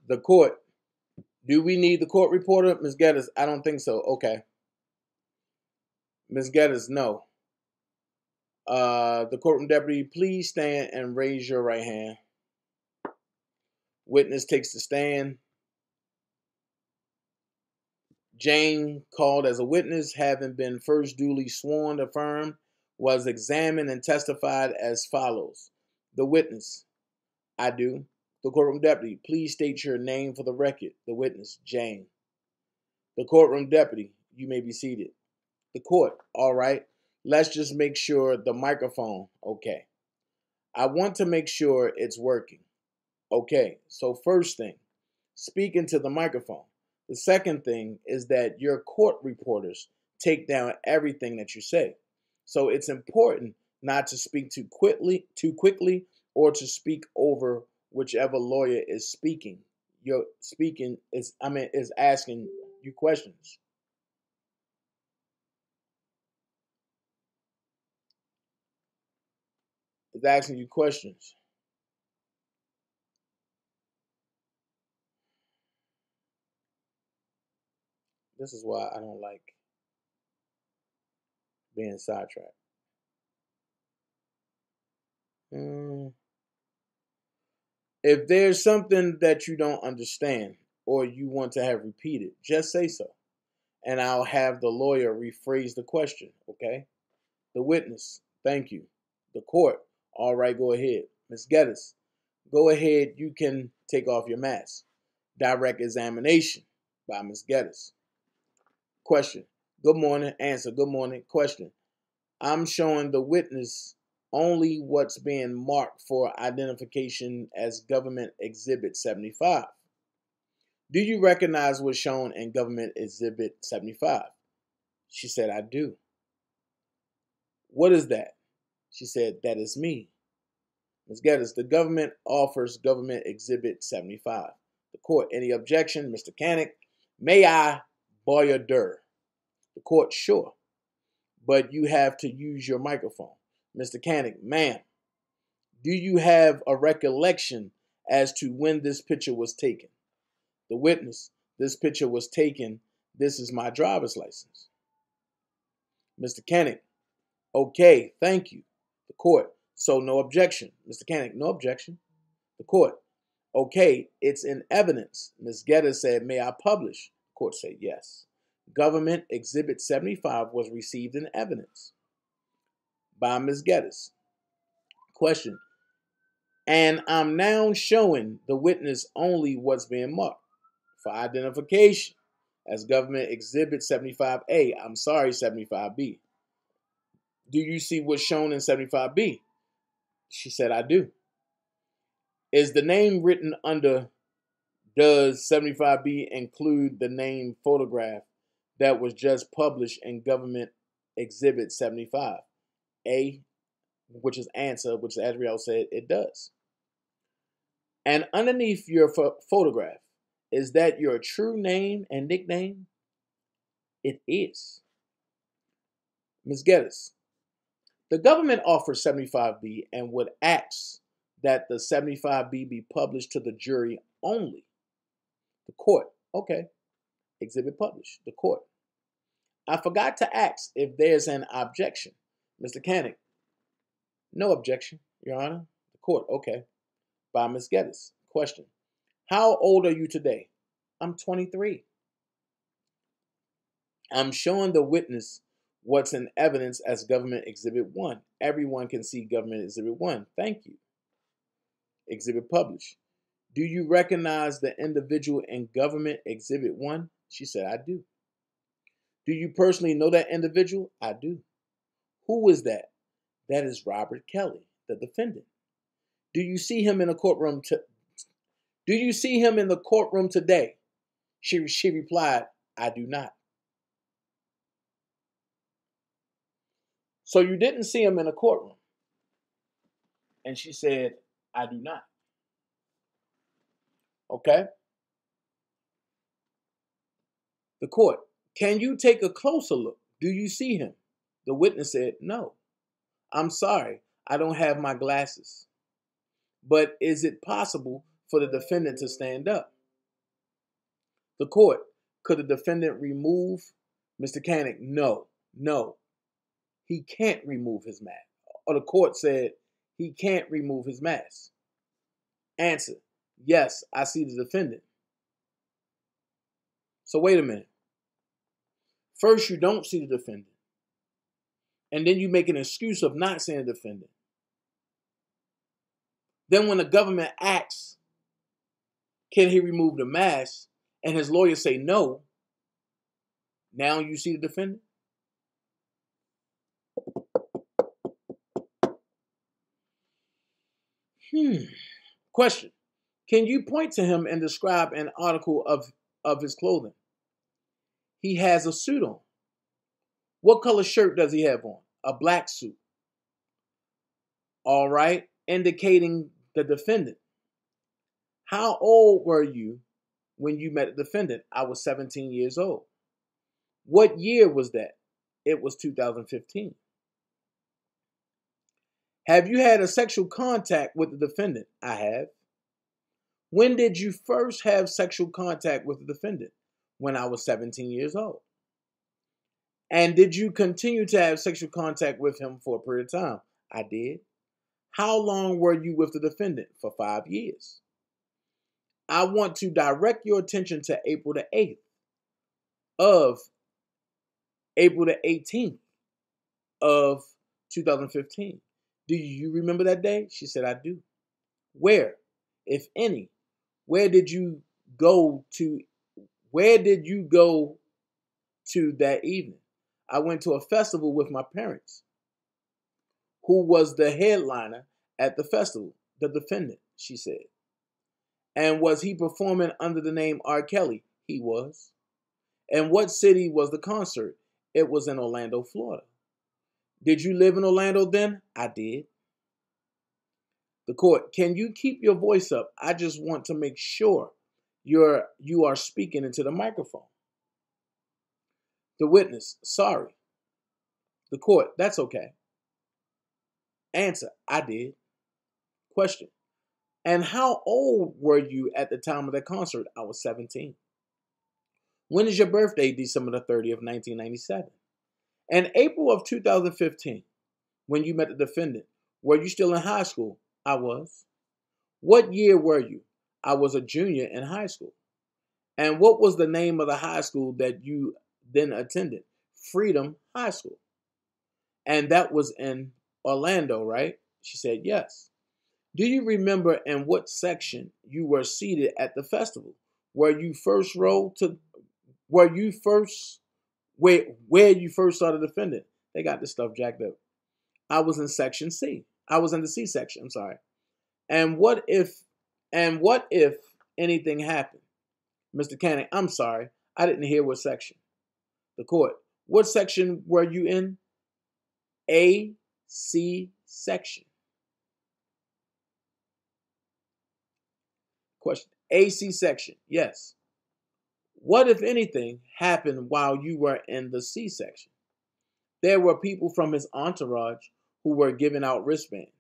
The court. Do we need the court reporter? Ms. Geddes, I don't think so. Okay. Ms. Geddes, no. The courtroom deputy, please stand and raise your right hand. Witness takes the stand. Jane, called as a witness, having been first duly sworn, affirmed, was examined and testified as follows. The witness, I do. The courtroom deputy, please state your name for the record. The witness, Jane. The courtroom deputy, you may be seated. The court, all right. Let's just make sure the microphone, okay. I want to make sure it's working. Okay, so first thing, speak into the microphone. The second thing is that your court reporters take down everything that you say. So it's important not to speak too quickly, or to speak over whichever lawyer is speaking. Your speaking is asking you questions. It's asking you questions. This is why I don't like being sidetracked. If there's something that you don't understand or you want to have repeated, just say so. And I'll have the lawyer rephrase the question, okay? The witness, thank you. The court, all right, go ahead. Ms. Geddes, go ahead, you can take off your mask. Direct examination by Ms. Geddes. Question, good morning. Answer, good morning. Question, I'm showing the witness only what's being marked for identification as Government Exhibit 75. Do you recognize what's shown in Government Exhibit 75? She said, I do. What is that? She said, that is me. Ms. Geddes, the government offers Government Exhibit 75. The court, any objection? Mr. Canick, may I borrow your dir? The court, sure. But you have to use your microphone. Mr. Canick, ma'am, do you have a recollection as to when this picture was taken? The witness, this picture was taken. This is my driver's license. Mr. Canick, okay, thank you. The court, so no objection. Mr. Canick, no objection. The court, okay, it's in evidence. Ms. Geddes said, may I publish? The court said, yes. Government Exhibit 75 was received in evidence by Ms. Geddes. Question, and I'm now showing the witness only what's being marked for identification as Government Exhibit 75A. I'm sorry, 75B. Do you see what's shown in 75B? She said, I do. Is the name written under, does 75B include the name photograph that was just published in Government Exhibit 75? A, which is answer, which Adriel said it does. And underneath your photograph, is that your true name and nickname? It is. Ms. Geddes, the government offers 75B and would ask that the 75B be published to the jury only. The court, okay, exhibit published. The court, I forgot to ask if there's an objection. Mr. Canick, no objection, Your Honor. The court, okay. By Ms. Geddes. Question, how old are you today? I'm 23. I'm showing the witness what's in evidence as Government Exhibit 1. Everyone can see Government Exhibit 1. Thank you. Exhibit published. Do you recognize the individual in Government Exhibit 1? She said, I do. Do you personally know that individual? I do. Who is that? That is Robert Kelly, the defendant. Do you see him in the courtroom? Do you see him in the courtroom today? She replied, I do not. So you didn't see him in the courtroom. And she said, I do not. Okay? The court, can you take a closer look? Do you see him? The witness said, no. I'm sorry, I don't have my glasses. But is it possible for the defendant to stand up? The court, could the defendant remove? Mr. Canick, no. He can't remove his mask. Or the court said he can't remove his mask. Answer, yes, I see the defendant. So wait a minute. First, you don't see the defendant. And then you make an excuse of not seeing the defendant. Then when the government asks, can he remove the mask? And his lawyers say no. Now you see the defendant? Question. Can you point to him and describe an article of his clothing? He has a suit on. What color shirt does he have on? A black suit. All right, indicating the defendant. How old were you when you met the defendant? I was 17 years old. What year was that? It was 2015. Have you had a sexual contact with the defendant? I have. When did you first have sexual contact with the defendant? When I was 17 years old. And did you continue to have sexual contact with him for a period of time? I did. How long were you with the defendant? For 5 years. I want to direct your attention to April the 18th of 2015. Do you remember that day? She said, I do. Where, if any? Where did you go to that evening? I went to a festival with my parents. Who was the headliner at the festival? The defendant, she said. And was he performing under the name R. Kelly? He was. And what city was the concert? It was in Orlando, Florida. Did you live in Orlando then? I did. The court, can you keep your voice up? I just want to make sure you are speaking into the microphone. The witness, sorry. The court, that's okay. Answer, I did. Question, and how old were you at the time of the concert? I was 17. When is your birthday? December the 30th, 1997. In April of 2015, when you met the defendant, were you still in high school? I was. What year were you? I was a junior in high school. And what was the name of the high school that you then attended? Freedom High School. And that was in Orlando, right? She said, yes. Do you remember in what section you were seated at the festival? Where you first saw the defendant? They got this stuff jacked up. I was in section C. I was in the C section, I'm sorry. And what if anything happened? Mr. Canning, I'm sorry. I didn't hear what section. The court, what section were you in? A, C section. Question, A, C section, yes. What, if anything, happened while you were in the C section? There were people from his entourage who were giving out wristbands.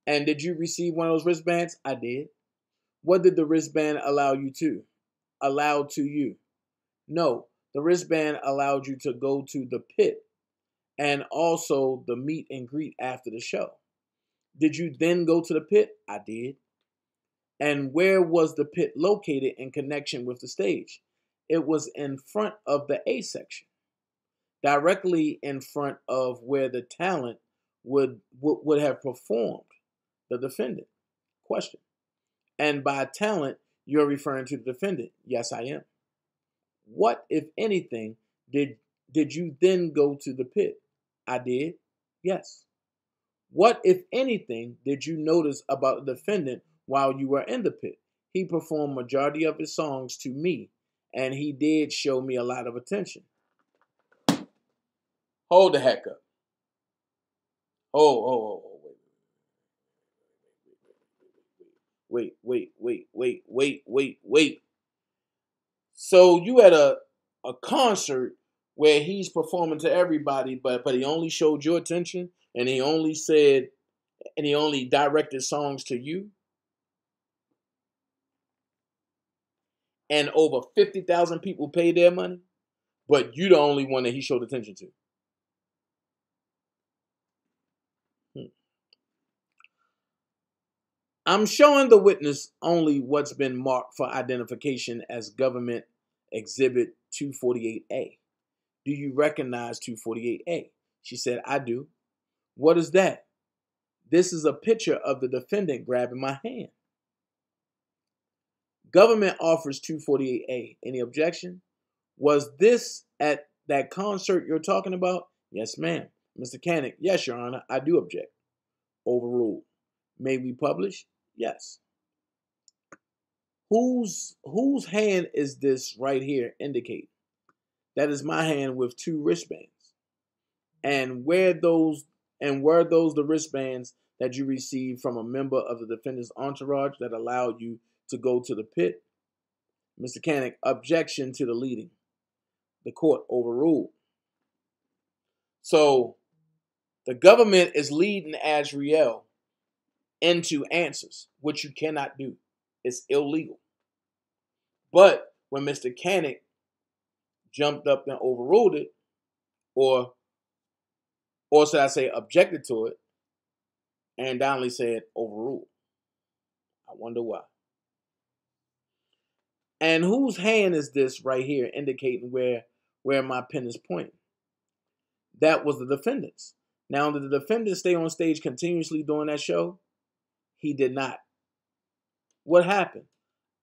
And did you receive one of those wristbands? I did. What did the wristband allow to you? No, the wristband allowed you to go to the pit and also the meet and greet after the show. Did you then go to the pit? I did. And where was the pit located in connection with the stage? It was in front of the A section, directly in front of where the talent would have performed, the defendant. Question. And by talent, you're referring to the defendant. Yes, I am. What, if anything, did you then go to the pit? I did. Yes. What, if anything, did you notice about the defendant while you were in the pit? He performed majority of his songs to me, and he did show me a lot of attention. Hold the heck up. Wait. So you had a concert where he's performing to everybody, but he only showed your attention, and he only directed songs to you? And over 50,000 people paid their money, but you the only one that he showed attention to. I'm showing the witness only what's been marked for identification as Government Exhibit 248A. Do you recognize 248A? She said, I do. What is that? This is a picture of the defendant grabbing my hand. Government offers 248A. Any objection? Was this at that concert you're talking about? Yes, ma'am. Mr. Cannick, yes, Your Honor, I do object. Overruled. May we publish? Yes. Whose hand is this right here indicating? That is my hand with 2 wristbands. And were those the wristbands that you received from a member of the defendant's entourage that allowed you to go to the pit? Mr. Canick, objection to the leading. The court overruled. So the government is leading Azriel into answers, which you cannot do. It's illegal. But when Mr. Canick jumped up and overruled it, or should I say objected to it, and Donnelly said overruled. I wonder why. And whose hand is this right here indicating where my pen is pointing? That was the defendant's. Now, did the defendant stay on stage continuously during that show? He did not. What happened?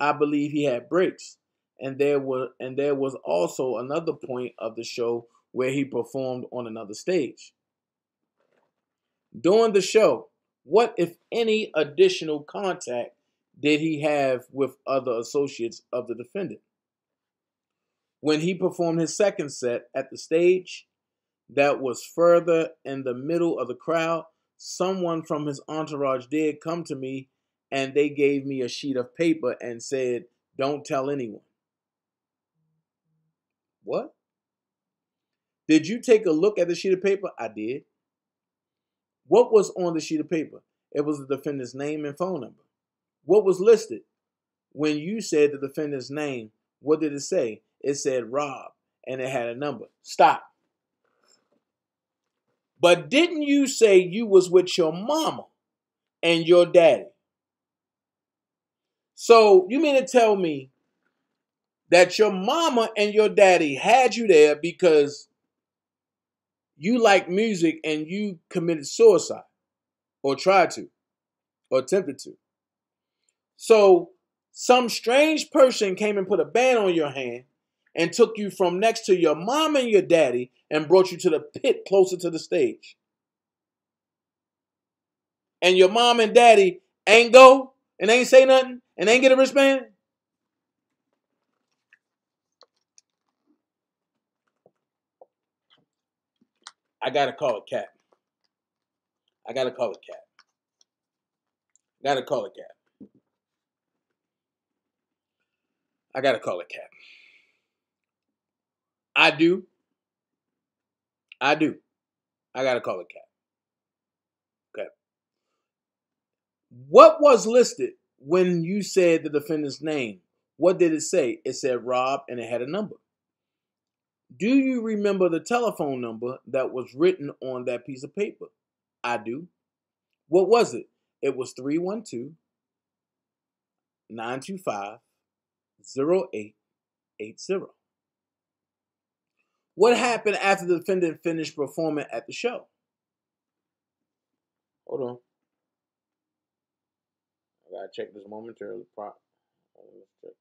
I believe he had breaks. And there was also another point of the show where he performed on another stage. During the show, what, if any, additional contact did he have with other associates of the defendant? When he performed his second set at the stage that was further in the middle of the crowd, someone from his entourage did come to me and they gave me a sheet of paper and said, "Don't tell anyone." What? Did you take a look at the sheet of paper? I did. What was on the sheet of paper? It was the defendant's name and phone number. What was listed? When you said the defendant's name, what did it say? It said Rob, and it had a number. Stop. But didn't you say you was with your mama and your daddy? So you mean to tell me that your mama and your daddy had you there because you like music and you committed suicide or tried to or attempted to? So some strange person came and put a band on your hand and took you from next to your mom and your daddy and brought you to the pit closer to the stage. And your mom and daddy ain't go and ain't say nothing and ain't get a wristband? I gotta call a cat. I gotta call a cat. Gotta call a cat. I gotta call a cat. I do. I gotta call a cat. Okay. What was listed when you said the defendant's name? What did it say? It said Rob and it had a number. Do you remember the telephone number that was written on that piece of paper? I do. What was it? It was 312-925-0880. What happened after the defendant finished performing at the show? Hold on. I gotta check this momentarily. Let's check.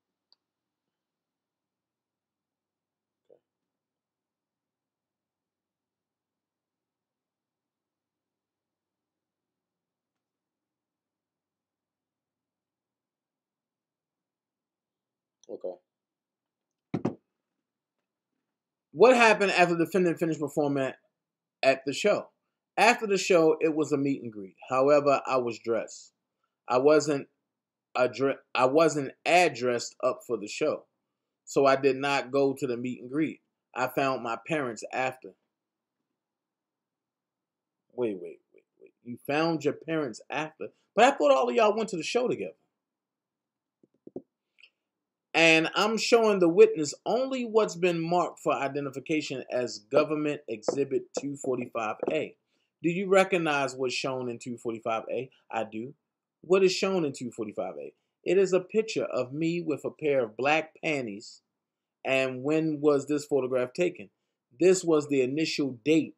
Okay. What happened after the defendant finished performing at the show? After the show, it was a meet and greet. However, I was dressed. I wasn't addressed up for the show, so I did not go to the meet and greet. I found my parents after. Wait. You found your parents after? But I thought all of y'all went to the show together. And I'm showing the witness only what's been marked for identification as Government Exhibit 245A. Do you recognize what's shown in 245A? I do. What is shown in 245A? It is a picture of me with a pair of black panties. And when was this photograph taken? This was the initial date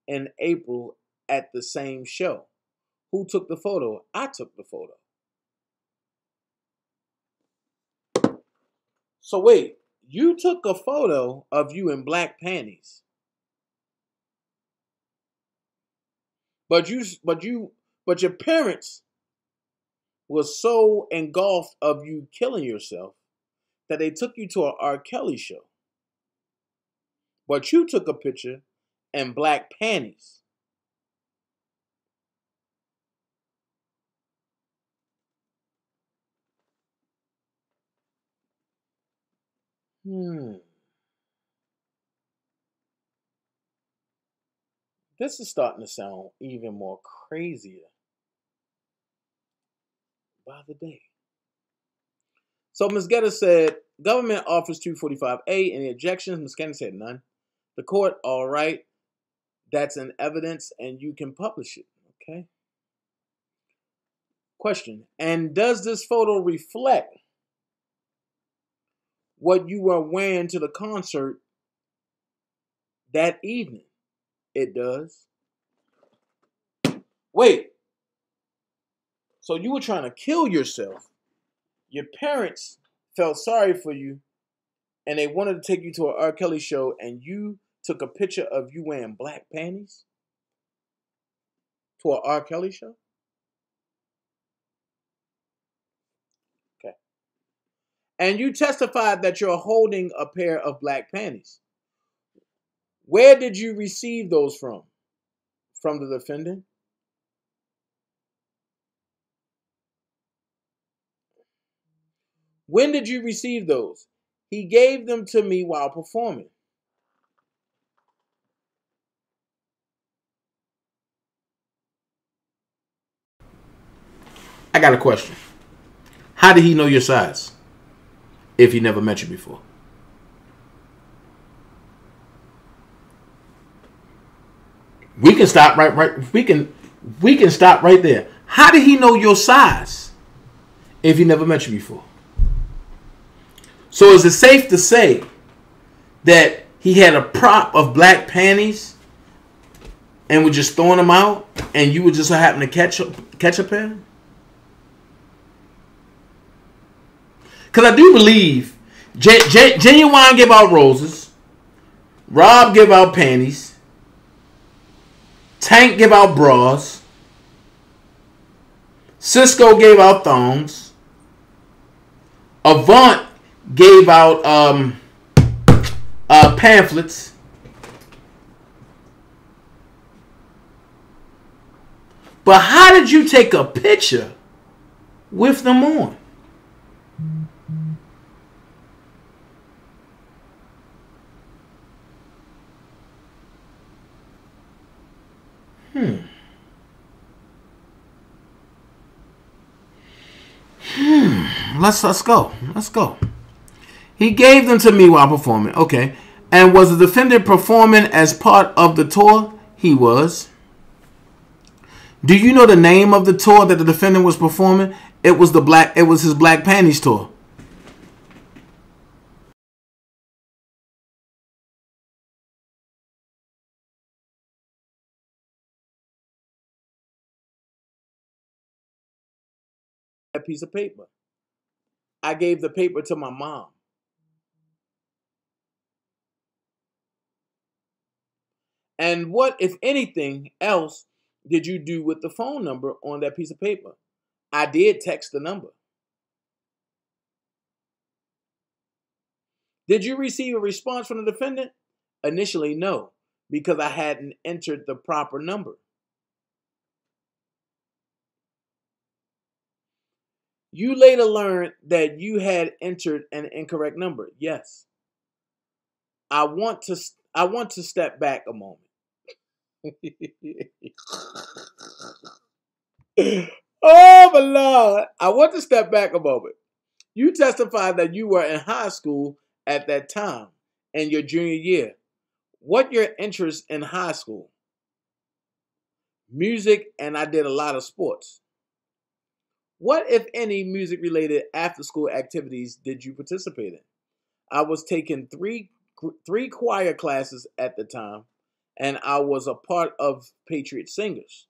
in April at the same show. Who took the photo? I took the photo. So wait, you took a photo of you in black panties, but you But your parents was so engulfed of you killing yourself that they took you to an R. Kelly show. But you took a picture in black panties. This is starting to sound even more crazier by the day. So Ms. Getter said, government offers 245A. Any objections? Ms. Kennedy said none. The court, all right. That's in evidence and you can publish it. Okay. Question. And does this photo reflect what you were wearing to the concert that evening? It does. Wait. So you were trying to kill yourself. Your parents felt sorry for you and they wanted to take you to an R. Kelly show and you took a picture of you wearing black panties to an R. Kelly show? Okay. And you testified that you're holding a pair of black panties. Where did you receive those from? From the defendant? When did you receive those? He gave them to me while performing. I got a question. How did he know your size if he never met you before? We can stop we can stop right there. How did he know your size if he never met you before? So is it safe to say that he had a prop of black panties and was just throwing them out and you would just happen to catch a pair? Because I do believe Genuine give out roses, Rob give out panties, Tank give out bras, Cisco gave out thongs, Avant gave out pamphlets. But how did you take a picture with them on? Let's go. Let's go. He gave them to me while performing. Okay. And was the defendant performing as part of the tour? He was. Do you know the name of the tour that the defendant was performing? It was his Black Panties tour. That piece of paper. I gave the paper to my mom. And what, if anything else, did you do with the phone number on that piece of paper? I did text the number. Did you receive a response from the defendant? Initially, no, because I hadn't entered the proper number. You later learned that you had entered an incorrect number. Yes. I want to step back a moment. Oh my Lord. I want to step back a moment. You testified that you were in high school at that time in your junior year. What your interest in high school? Music, and I did a lot of sports. What, if any, music-related after-school activities did you participate in? I was taking three choir classes at the time, and I was a part of Patriot Singers,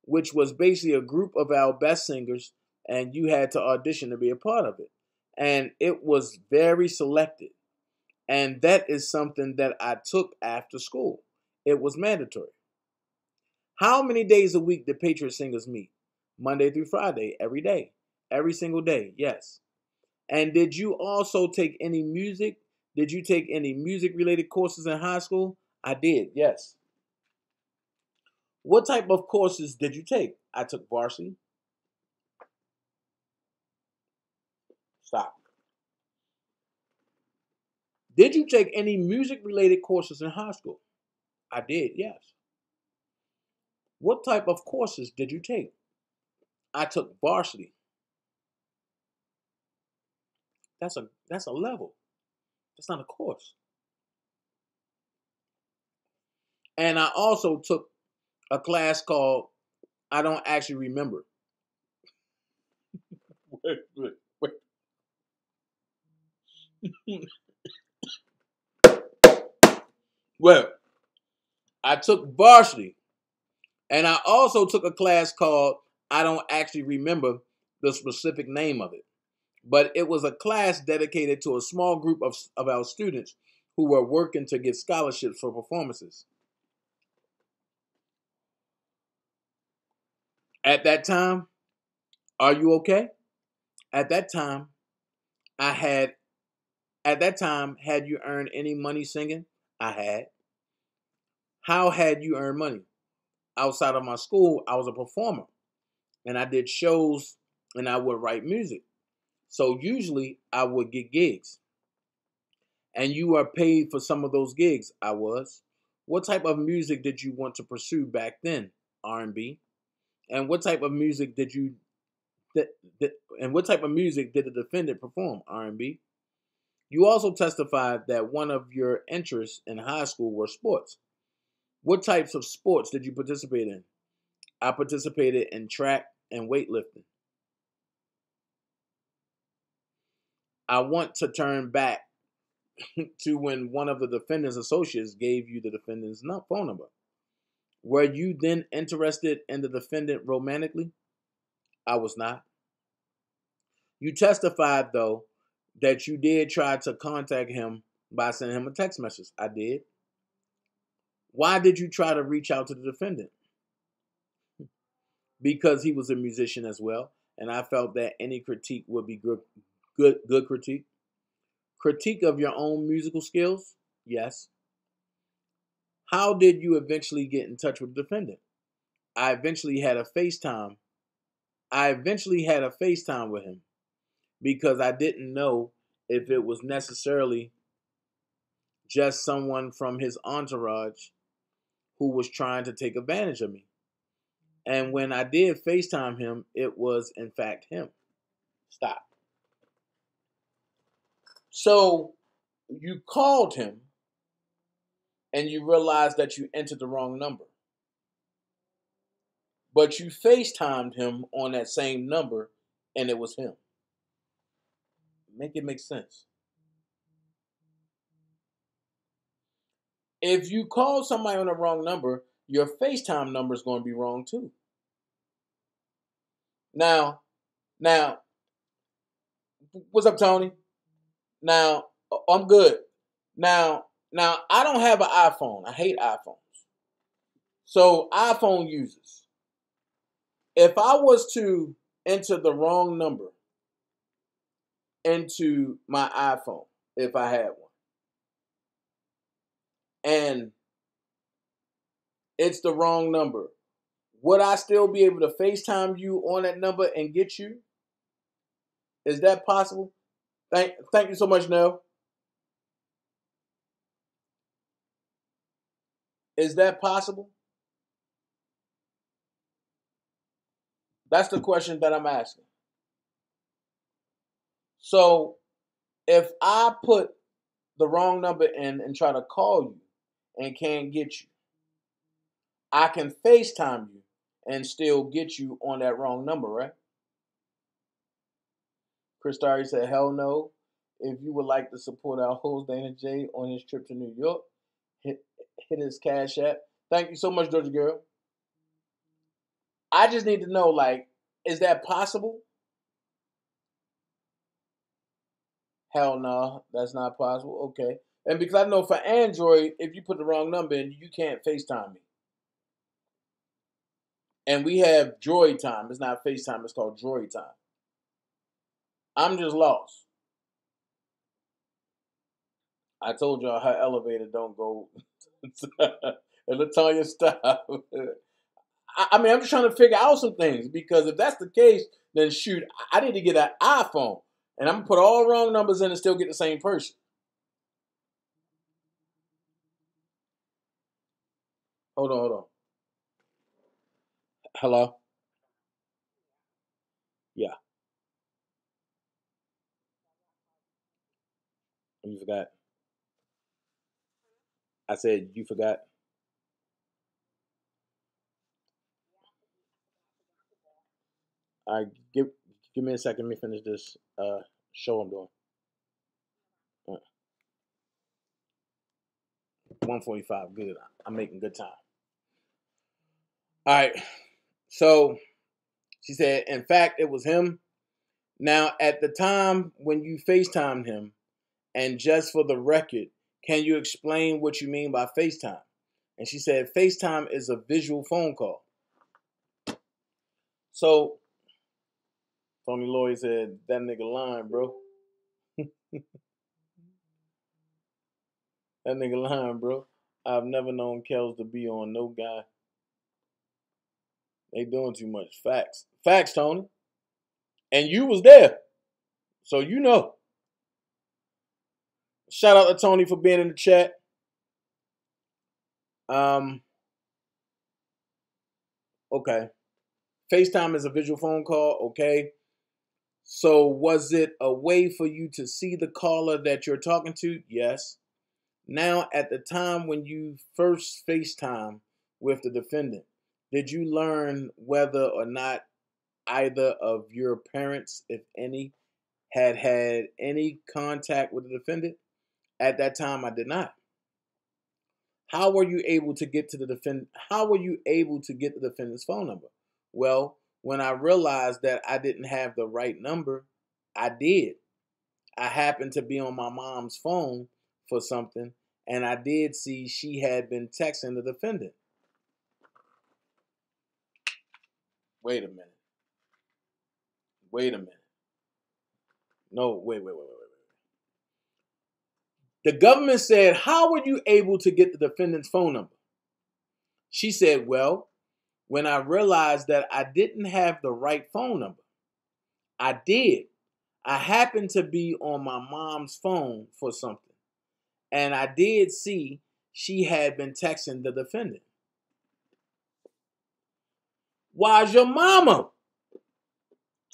which was basically a group of our best singers, and you had to audition to be a part of it. And it was very selected. And that is something that I took after school. It was mandatory. How many days a week did Patriot Singers meet? Monday through Friday, every day. Every single day, yes. And did you also take any music? Did you take any music-related courses in high school? I did, yes. What type of courses did you take? I took varsity. Stop. Did you take any music-related courses in high school? I did, yes. What type of courses did you take? I took varsity. That's a level. That's not a course. And I also took a class called I don't actually remember. Wait. Well, I took varsity, and I also took a class called I don't actually remember the specific name of it, but it was a class dedicated to a small group of our students who were working to get scholarships for performances. At that time, are you okay? At that time, had you earned any money singing? I had. How had you earned money? Outside of my school, I was a performer, and I did shows, and I would write music. So usually I would get gigs. And you were paid for some of those gigs. I was. What type of music did you want to pursue back then? R&B. And what type of music did the defendant perform? R&B. You also testified that one of your interests in high school were sports. What types of sports did you participate in? I participated in track and weightlifting. I want to turn back to when one of the defendant's associates gave you the defendant's phone number. Were you then interested in the defendant romantically? I was not. You testified, though, that you did try to contact him by sending him a text message. I did. Why did you try to reach out to the defendant? Because he was a musician as well, and I felt that any critique would be good critique. Critique of your own musical skills? Yes. How did you eventually get in touch with the defendant? I eventually had a FaceTime with him because I didn't know if it was necessarily just someone from his entourage who was trying to take advantage of me. And when I did FaceTime him, it was in fact him. Stop. So you called him and you realized that you entered the wrong number. But you FaceTimed him on that same number and it was him. Make it make sense. If you call somebody on the wrong number, your FaceTime number is going to be wrong too. Now, what's up, Tony? Now, I'm good. Now, I don't have an iPhone. I hate iPhones. So, iPhone users, if I was to enter the wrong number into my iPhone, if I had one, and it's the wrong number, would I still be able to FaceTime you on that number and get you? Is that possible? Thank you so much, Nell. Is that possible? That's the question that I'm asking. So, if I put the wrong number in and try to call you and can't get you, I can FaceTime you and still get you on that wrong number, right? Chris Starry said, hell no. If you would like to support our host, DanaJay, on his trip to New York, hit his Cash App. Thank you so much, Georgia girl. I just need to know, like, is that possible? Hell no, that's not possible. Okay. And because I know for Android, if you put the wrong number in, you can't FaceTime me. And we have Droid time. It's not FaceTime. It's called Droid time. I'm just lost. I told y'all her elevator don't go. And Latonya, stop. I mean, I'm just trying to figure out some things, because if that's the case, then shoot, I need to get an iPhone, and I'm gonna put all wrong numbers in and still get the same person. Hold on. Hello? Yeah. You forgot. I said you forgot. All right, give me a second. Let me finish this show I'm doing. 1:45. Good. I'm making good time. All right. So she said, in fact, it was him. Now, at the time when you FaceTimed him, and just for the record, can you explain what you mean by FaceTime? And she said, FaceTime is a visual phone call. So Tony Lloyd said, that nigga lying, bro. That nigga lying, bro. I've never known Kels to be on no guy. They doing too much. Facts. Facts, Tony. And you was there. So you know. Shout out to Tony for being in the chat. Okay. FaceTime is a visual phone call. Okay. So was it a way for you to see the caller that you're talking to? Yes. Now, at the time when you first FaceTime with the defendant, did you learn whether or not either of your parents, if any, had any contact with the defendant? At that time, I did not. How were you able to get to the defendant? How were you able to get the defendant's phone number? Well, when I realized that I didn't have the right number, I did. I happened to be on my mom's phone for something, and I did see she had been texting the defendant. Wait a minute. No, wait. The government said, how were you able to get the defendant's phone number? She said, well, when I realized that I didn't have the right phone number, I did. I happened to be on my mom's phone for something, and I did see she had been texting the defendant. Why's your mama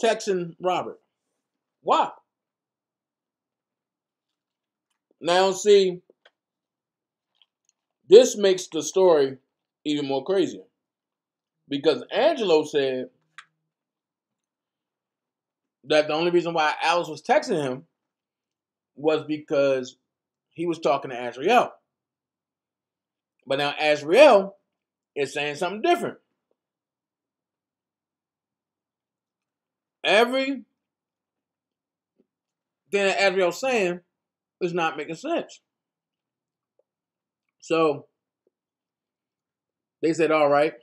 texting Robert? Why? Now, see, this makes the story even more crazier, because Angelo said that the only reason why Alice was texting him was because he was talking to Azriel. But now Azriel is saying something different. Everything that Azriel's saying is not making sense. So they said, all right.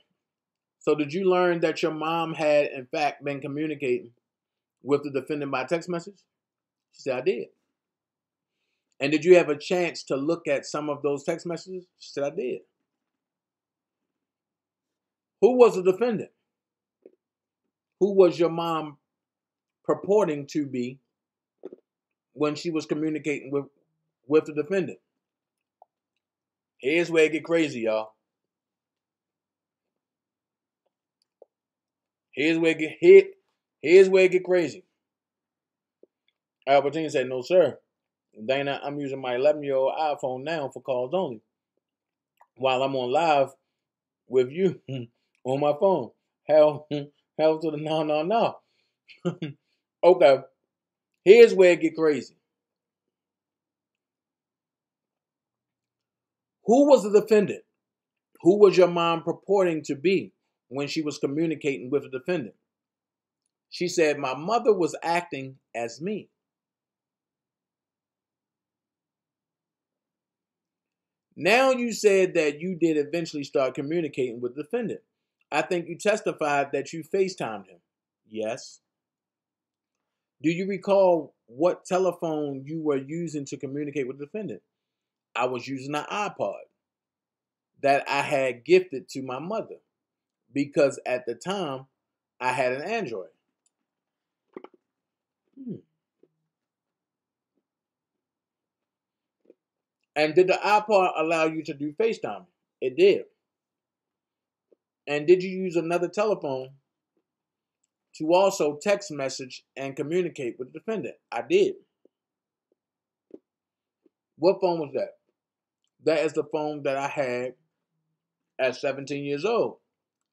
So did you learn that your mom had, in fact, been communicating with the defendant by text message? She said, I did. And did you have a chance to look at some of those text messages? She said, I did. Who was the defendant? Who was your mom purporting to be when she was communicating with the defendant? Here's where it get crazy, y'all. Here's where it get crazy. Albertine said, no, sir. Dana, I'm using my 11-year-old iPhone now for calls only, while I'm on live with you on my phone. Hell to the no. Okay. Here's where it get crazy. Who was the defendant? Who was your mom purporting to be when she was communicating with the defendant? She said, my mother was acting as me. Now you said that you did eventually start communicating with the defendant. I think you testified that you FaceTimed him. Yes. Do you recall what telephone you were using to communicate with the defendant? I was using an iPod that I had gifted to my mother because at the time I had an Android. And did the iPod allow you to do FaceTime? It did. And did you use another telephone to also text message and communicate with the defendant? I did. What phone was that? That is the phone that I had at 17 years old.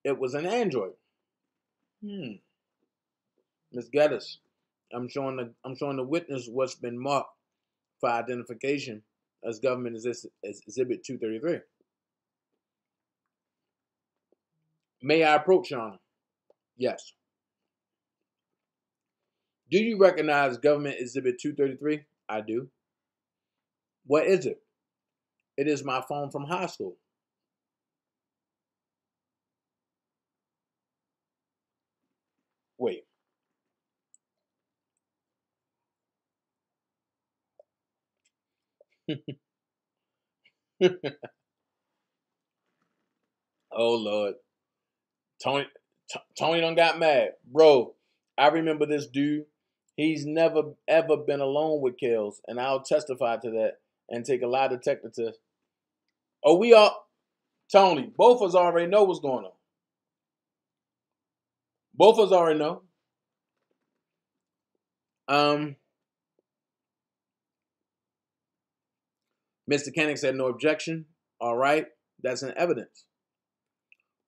It was an Android. Ms. Geddes, I'm showing the witness what's been marked for identification as government exhibit 233. May I approach, Your Honor? Yes. Do you recognize government exhibit 233? I do. What is it? It is my phone from high school. Wait. Oh, Lord. Tony done got mad. Bro, I remember this dude. He's never, ever been alone with Kels, and I'll testify to that and take a lie detector test. Oh, we all... Tony, both of us already know what's going on. Both of us already know. Mr. Koenig said no objection. All right, that's in evidence.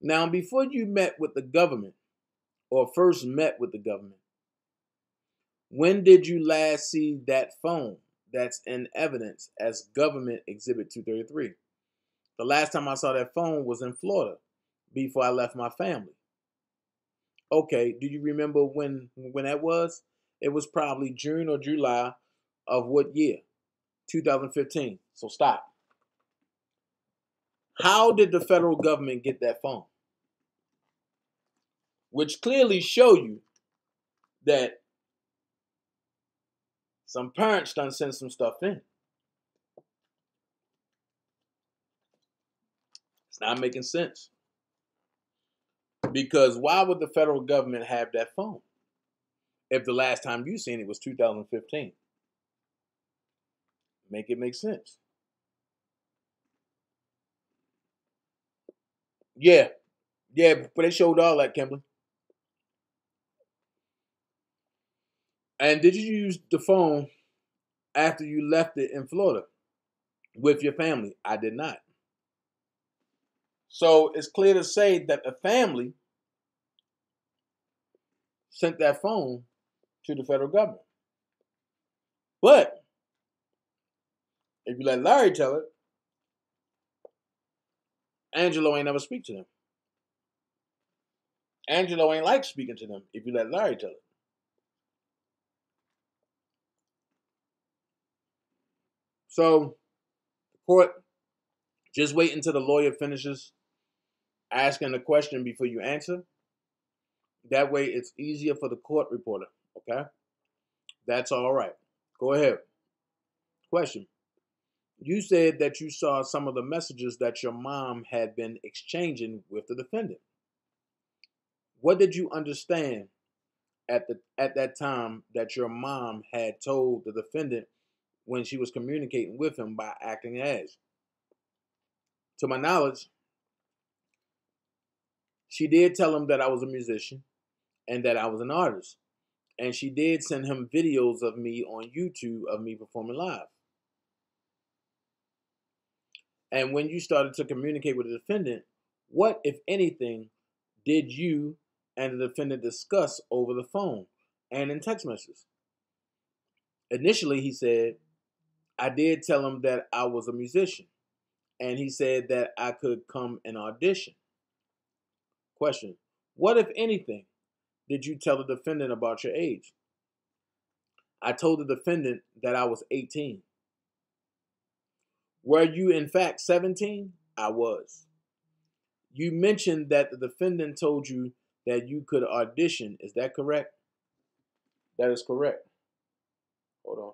Now, before you met with the government, or first met with the government, when did you last see that phone that's in evidence as government exhibit 233? The last time I saw that phone was in Florida before I left my family. Okay, do you remember when that was? It was probably June or July of what year? 2015. So stop. How did the federal government get that phone? Which clearly show you that some parents done send some stuff in. It's not making sense. Because why would the federal government have that phone if the last time you seen it was 2015? Make it make sense. Yeah, but they showed all that, Kimberly. And did you use the phone after you left it in Florida with your family? I did not. So it's clear to say that the family sent that phone to the federal government. But if you let Larry tell it, Angelo ain't never speak to them. Angelo ain't like speaking to them if you let Larry tell it. So the court, just wait until the lawyer finishes asking the question before you answer. That way it's easier for the court reporter, okay? That's all right. Go ahead. Question. You said that you saw some of the messages that your mom had been exchanging with the defendant. What did you understand at that time that your mom had told the defendant when she was communicating with him by acting as? To my knowledge, she did tell him that I was a musician and that I was an artist. And she did send him videos of me on YouTube of me performing live. And when you started to communicate with the defendant, what, if anything, did you and the defendant discuss over the phone and in text messages? Initially, he said, I did tell him that I was a musician. And he said that I could come and audition. Question. What, if anything, did you tell the defendant about your age? I told the defendant that I was 18. Were you in fact 17? I was. You mentioned that the defendant told you that you could audition. Is that correct? That is correct. Hold on.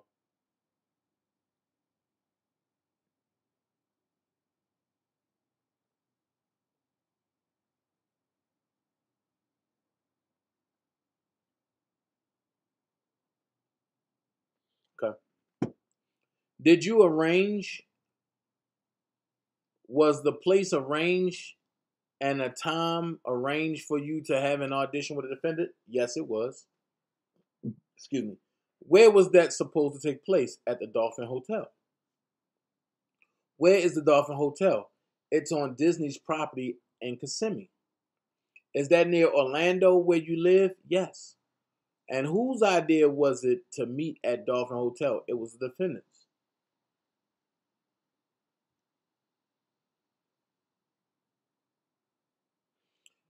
Okay. Did you arrange? Was the place arranged and a time arranged for you to have an audition with a defendant? Yes, it was. Excuse me. Where was that supposed to take place? At the Dolphin Hotel. Where is the Dolphin Hotel? It's on Disney's property in Kissimmee. Is that near Orlando where you live? Yes. And whose idea was it to meet at Dolphin Hotel? It was the defendant's.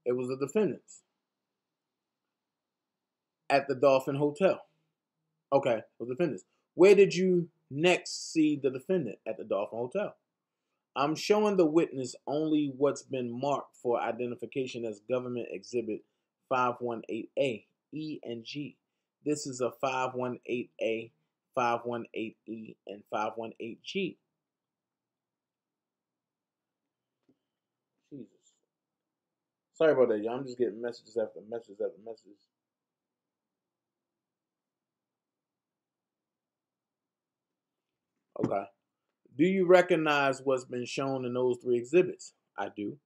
It was the defendant's. At the Dolphin Hotel. Okay, it was the defendant's. Where did you next see the defendant? At the Dolphin Hotel. I'm showing the witness only what's been marked for identification as Government Exhibit 518A, E, and G. This is a 518A, 518E, and 518G. Jesus. Sorry about that, y'all. I'm just getting messages after messages after messages. Okay. Do you recognize what's been shown in those three exhibits? I do.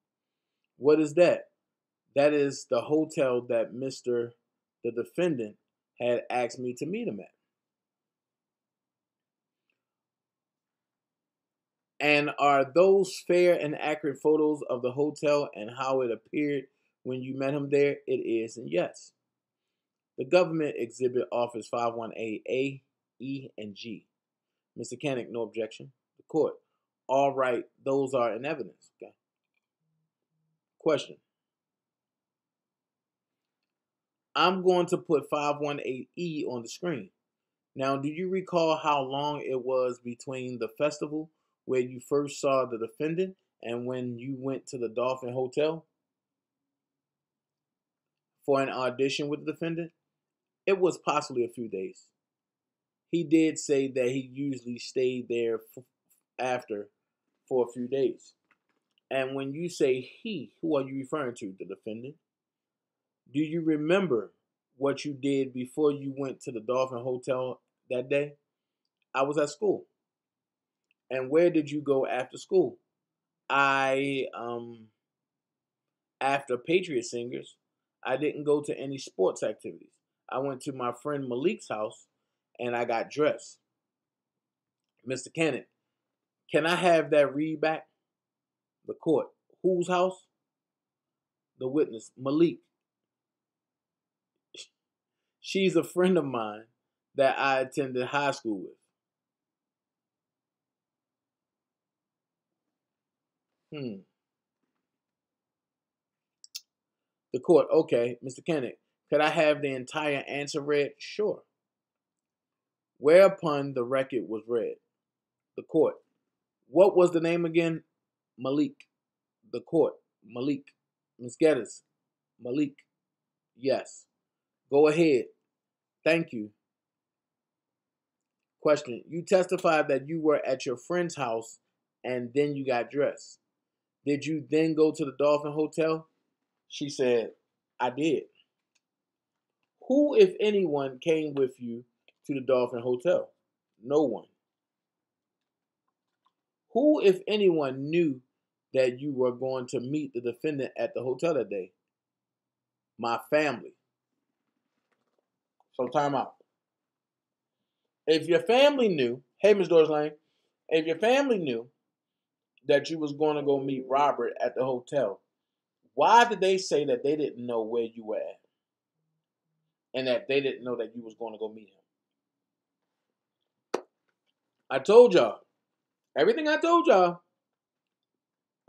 What is that? That is the hotel that the defendant, had asked me to meet him at. And are those fair and accurate photos of the hotel and how it appeared when you met him there? It is, and yes. The government exhibit offers 518A, E, and G. Mr. Canick, no objection. The court. All right, those are in evidence. Okay. Question. I'm going to put 518E on the screen. Now, do you recall how long it was between the festival where you first saw the defendant and when you went to the Dolphin Hotel for an audition with the defendant? It was possibly a few days. He did say that he usually stayed there after for a few days. And when you say he, who are you referring to? The defendant? Do you remember what you did before you went to the Dolphin Hotel that day? I was at school. And where did you go after school? After Patriot Singers, I didn't go to any sports activities. I went to my friend Malik's house and I got dressed. Mr. Kenneth, can I have that read back? The court. Whose house? The witness, Malik. She's a friend of mine that I attended high school with. The court. Okay, Mr. Kenneth, could I have the entire answer read? Sure. Whereupon the record was read. The court. What was the name again? Malik. The court. Malik. Ms. Geddes. Malik. Yes. Go ahead. Thank you. Question. You testified that you were at your friend's house and then you got dressed. Did you then go to the Dolphin Hotel? She said, I did. Who, if anyone, came with you to the Dolphin Hotel? No one. Who, if anyone, knew that you were going to meet the defendant at the hotel that day? My family. So time out. If your family knew, hey, Ms. Doris Lane, if your family knew that you was going to go meet Robert at the hotel, why did they say that they didn't know where you were at? And that they didn't know that you was going to go meet him? I told y'all. Everything I told y'all,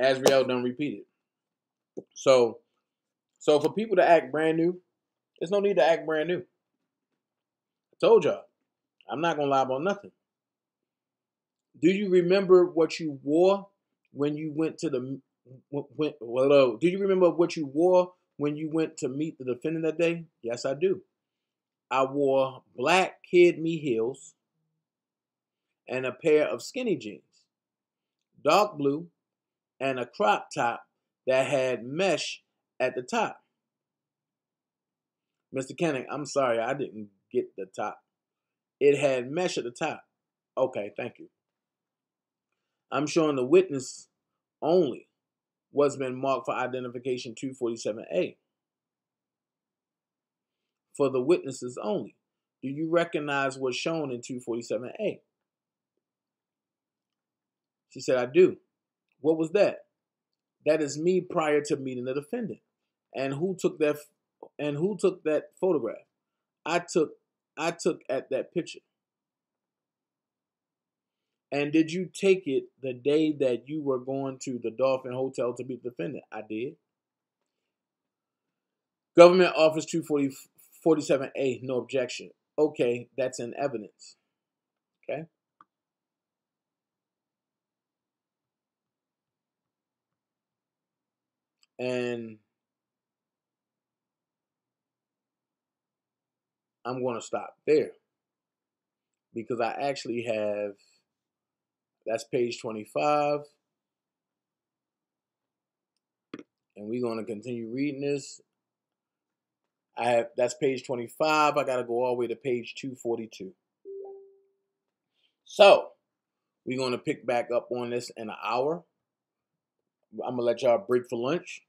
Azriel done repeated. So for people to act brand new, there's no need to act brand new. I told y'all. I'm not going to lie about nothing. Do you remember what you wore when you went to Do you remember what you wore when you went to meet the defendant that day? Yes, I do. I wore black kid me heels and a pair of skinny jeans, dark blue, and a crop top that had mesh at the top. Mr. Kennick, I'm sorry, I didn't get the top. It had mesh at the top. Okay, thank you. I'm showing the witness only what's been marked for identification 247A. For the witnesses only. Do you recognize what's shown in 247A? She said, I do. What was that? That is me prior to meeting the defendant. And who took that photograph? I took at that picture. And did you take it the day that you were going to the Dolphin Hotel to meet the defendant? I did. Government Office 247A, no objection. Okay, that's in evidence. Okay. And I'm going to stop there because I actually have, that's page 25. And we're going to continue reading this. That's page 25. I got to go all the way to page 242. So we're going to pick back up on this in an hour. I'm going to let y'all break for lunch.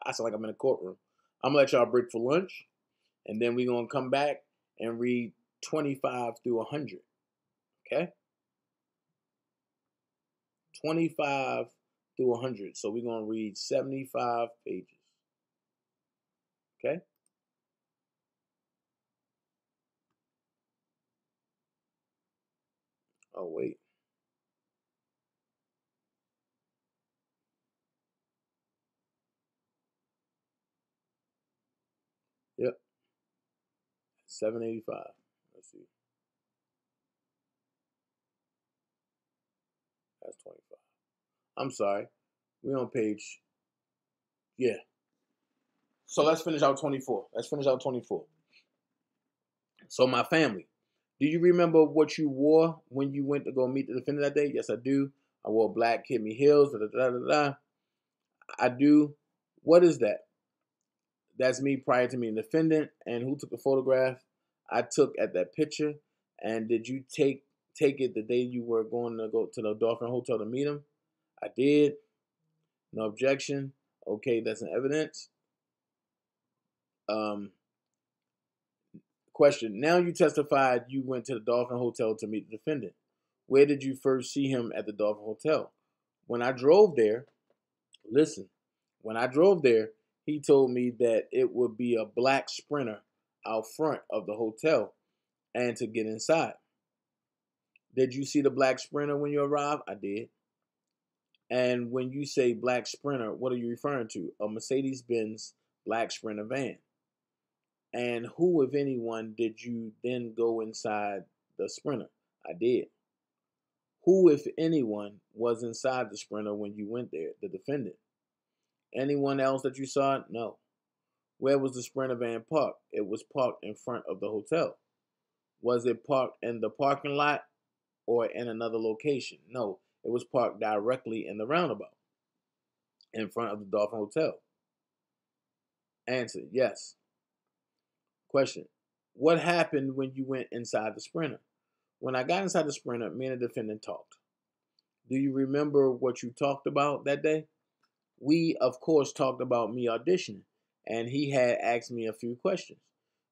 I sound like I'm in a courtroom. I'm going to let y'all break for lunch. And then we're going to come back and read 25 through 100. Okay? 25 through 100. So we're going to read 75 pages. Okay? Oh, wait. Yep. 785. Let's see. That's 25. I'm sorry. We're on page. Yeah. So let's finish out 24. So my family. Do you remember what you wore when you went to go meet the defendant that day? Yes, I do. I wore black kid me heels. I do. What is that? That's me prior to meeting the defendant. And who took the photograph? I took at that picture. And did you take it the day you were going to go to the Dolphin Hotel to meet him? I did. No objection. Okay, that's in evidence. Question. Now you testified you went to the Dolphin Hotel to meet the defendant. Where did you first see him at the Dolphin Hotel? When I drove there, he told me that it would be a black Sprinter out front of the hotel and to get inside. Did you see the black Sprinter when you arrived? I did. And when you say black Sprinter, what are you referring to? A Mercedes-Benz black Sprinter van. And who, if anyone, did you then go inside the Sprinter? I did. Who, if anyone, was inside the Sprinter when you went there? The defendant. Anyone else that you saw? No. Where was the Sprinter van parked? It was parked in front of the hotel. Was it parked in the parking lot or in another location? No, it was parked directly in the roundabout in front of the Dolphin Hotel. Answer, yes. Question, what happened when you went inside the Sprinter? When I got inside the Sprinter, me and the defendant talked. Do you remember what you talked about that day? We, of course, talked about me auditioning, and he had asked me a few questions.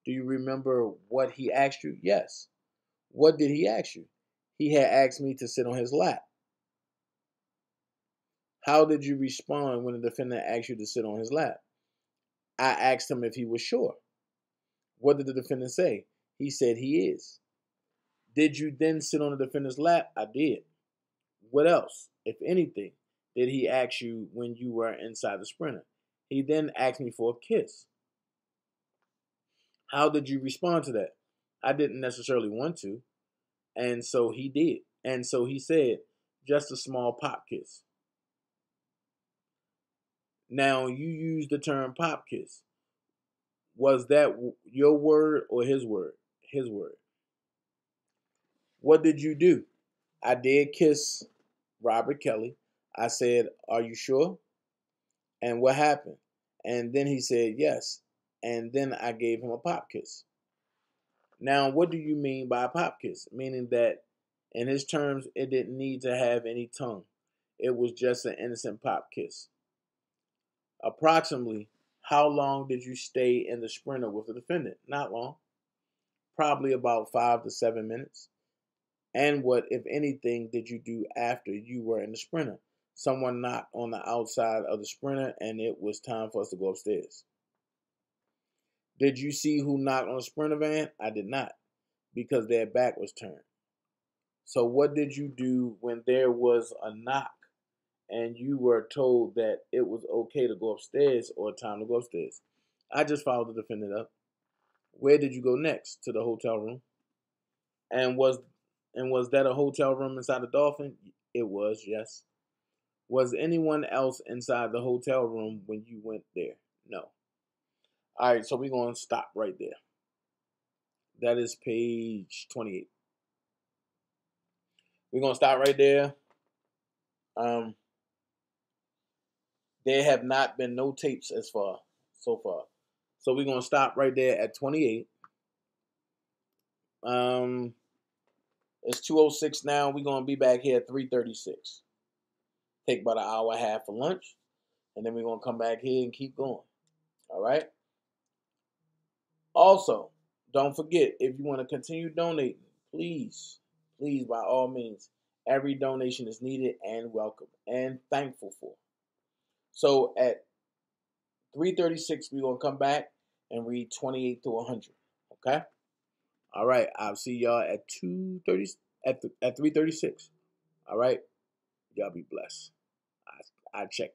Do you remember what he asked you? Yes. What did he ask you? He had asked me to sit on his lap. How did you respond when the defendant asked you to sit on his lap? I asked him if he was sure. What did the defendant say? He said he is. Did you then sit on the defendant's lap? I did. What else, if anything, did he ask you when you were inside the Sprinter? He then asked me for a kiss. How did you respond to that? I didn't necessarily want to. And so he did. And so he said, just a small pop kiss. Now, you used the term pop kiss. Was that your word or his word? His word. What did you do? I did kiss Robert Kelly. I said, "Are you sure?" And what happened? And then he said, "Yes." And then I gave him a pop kiss. Now, what do you mean by a pop kiss? Meaning that, in his terms, it didn't need to have any tongue. It was just an innocent pop kiss. Approximately, how long did you stay in the Sprinter with the defendant? Not long. Probably about 5 to 7 minutes. And what, if anything, did you do after you were in the Sprinter? Someone knocked on the outside of the Sprinter, and it was time for us to go upstairs. Did you see who knocked on the Sprinter van? I did not, because their back was turned. So what did you do when there was a knock and you were told that it was okay to go upstairs or time to go upstairs? I just followed the defendant up. Where did you go next? To the hotel room. And was that a hotel room inside the Dolphin? It was, yes. Was anyone else inside the hotel room when you went there? No. All right, so we're going to stop right there. That is page 28. We're going to stop right there. There have not been no tapes so far. So we're going to stop right there at 28. It's 2:06 now. We're going to be back here at 3:36. Take about an hour and a half for lunch. And then we're going to come back here and keep going. All right? Also, don't forget, if you want to continue donating, please, by all means, every donation is needed and welcome and thankful for. So at 3:36, we're going to come back and read 28 to 100. Okay? All right. I'll see y'all at 2:30 at 3:36. All right? Y'all be blessed. I check.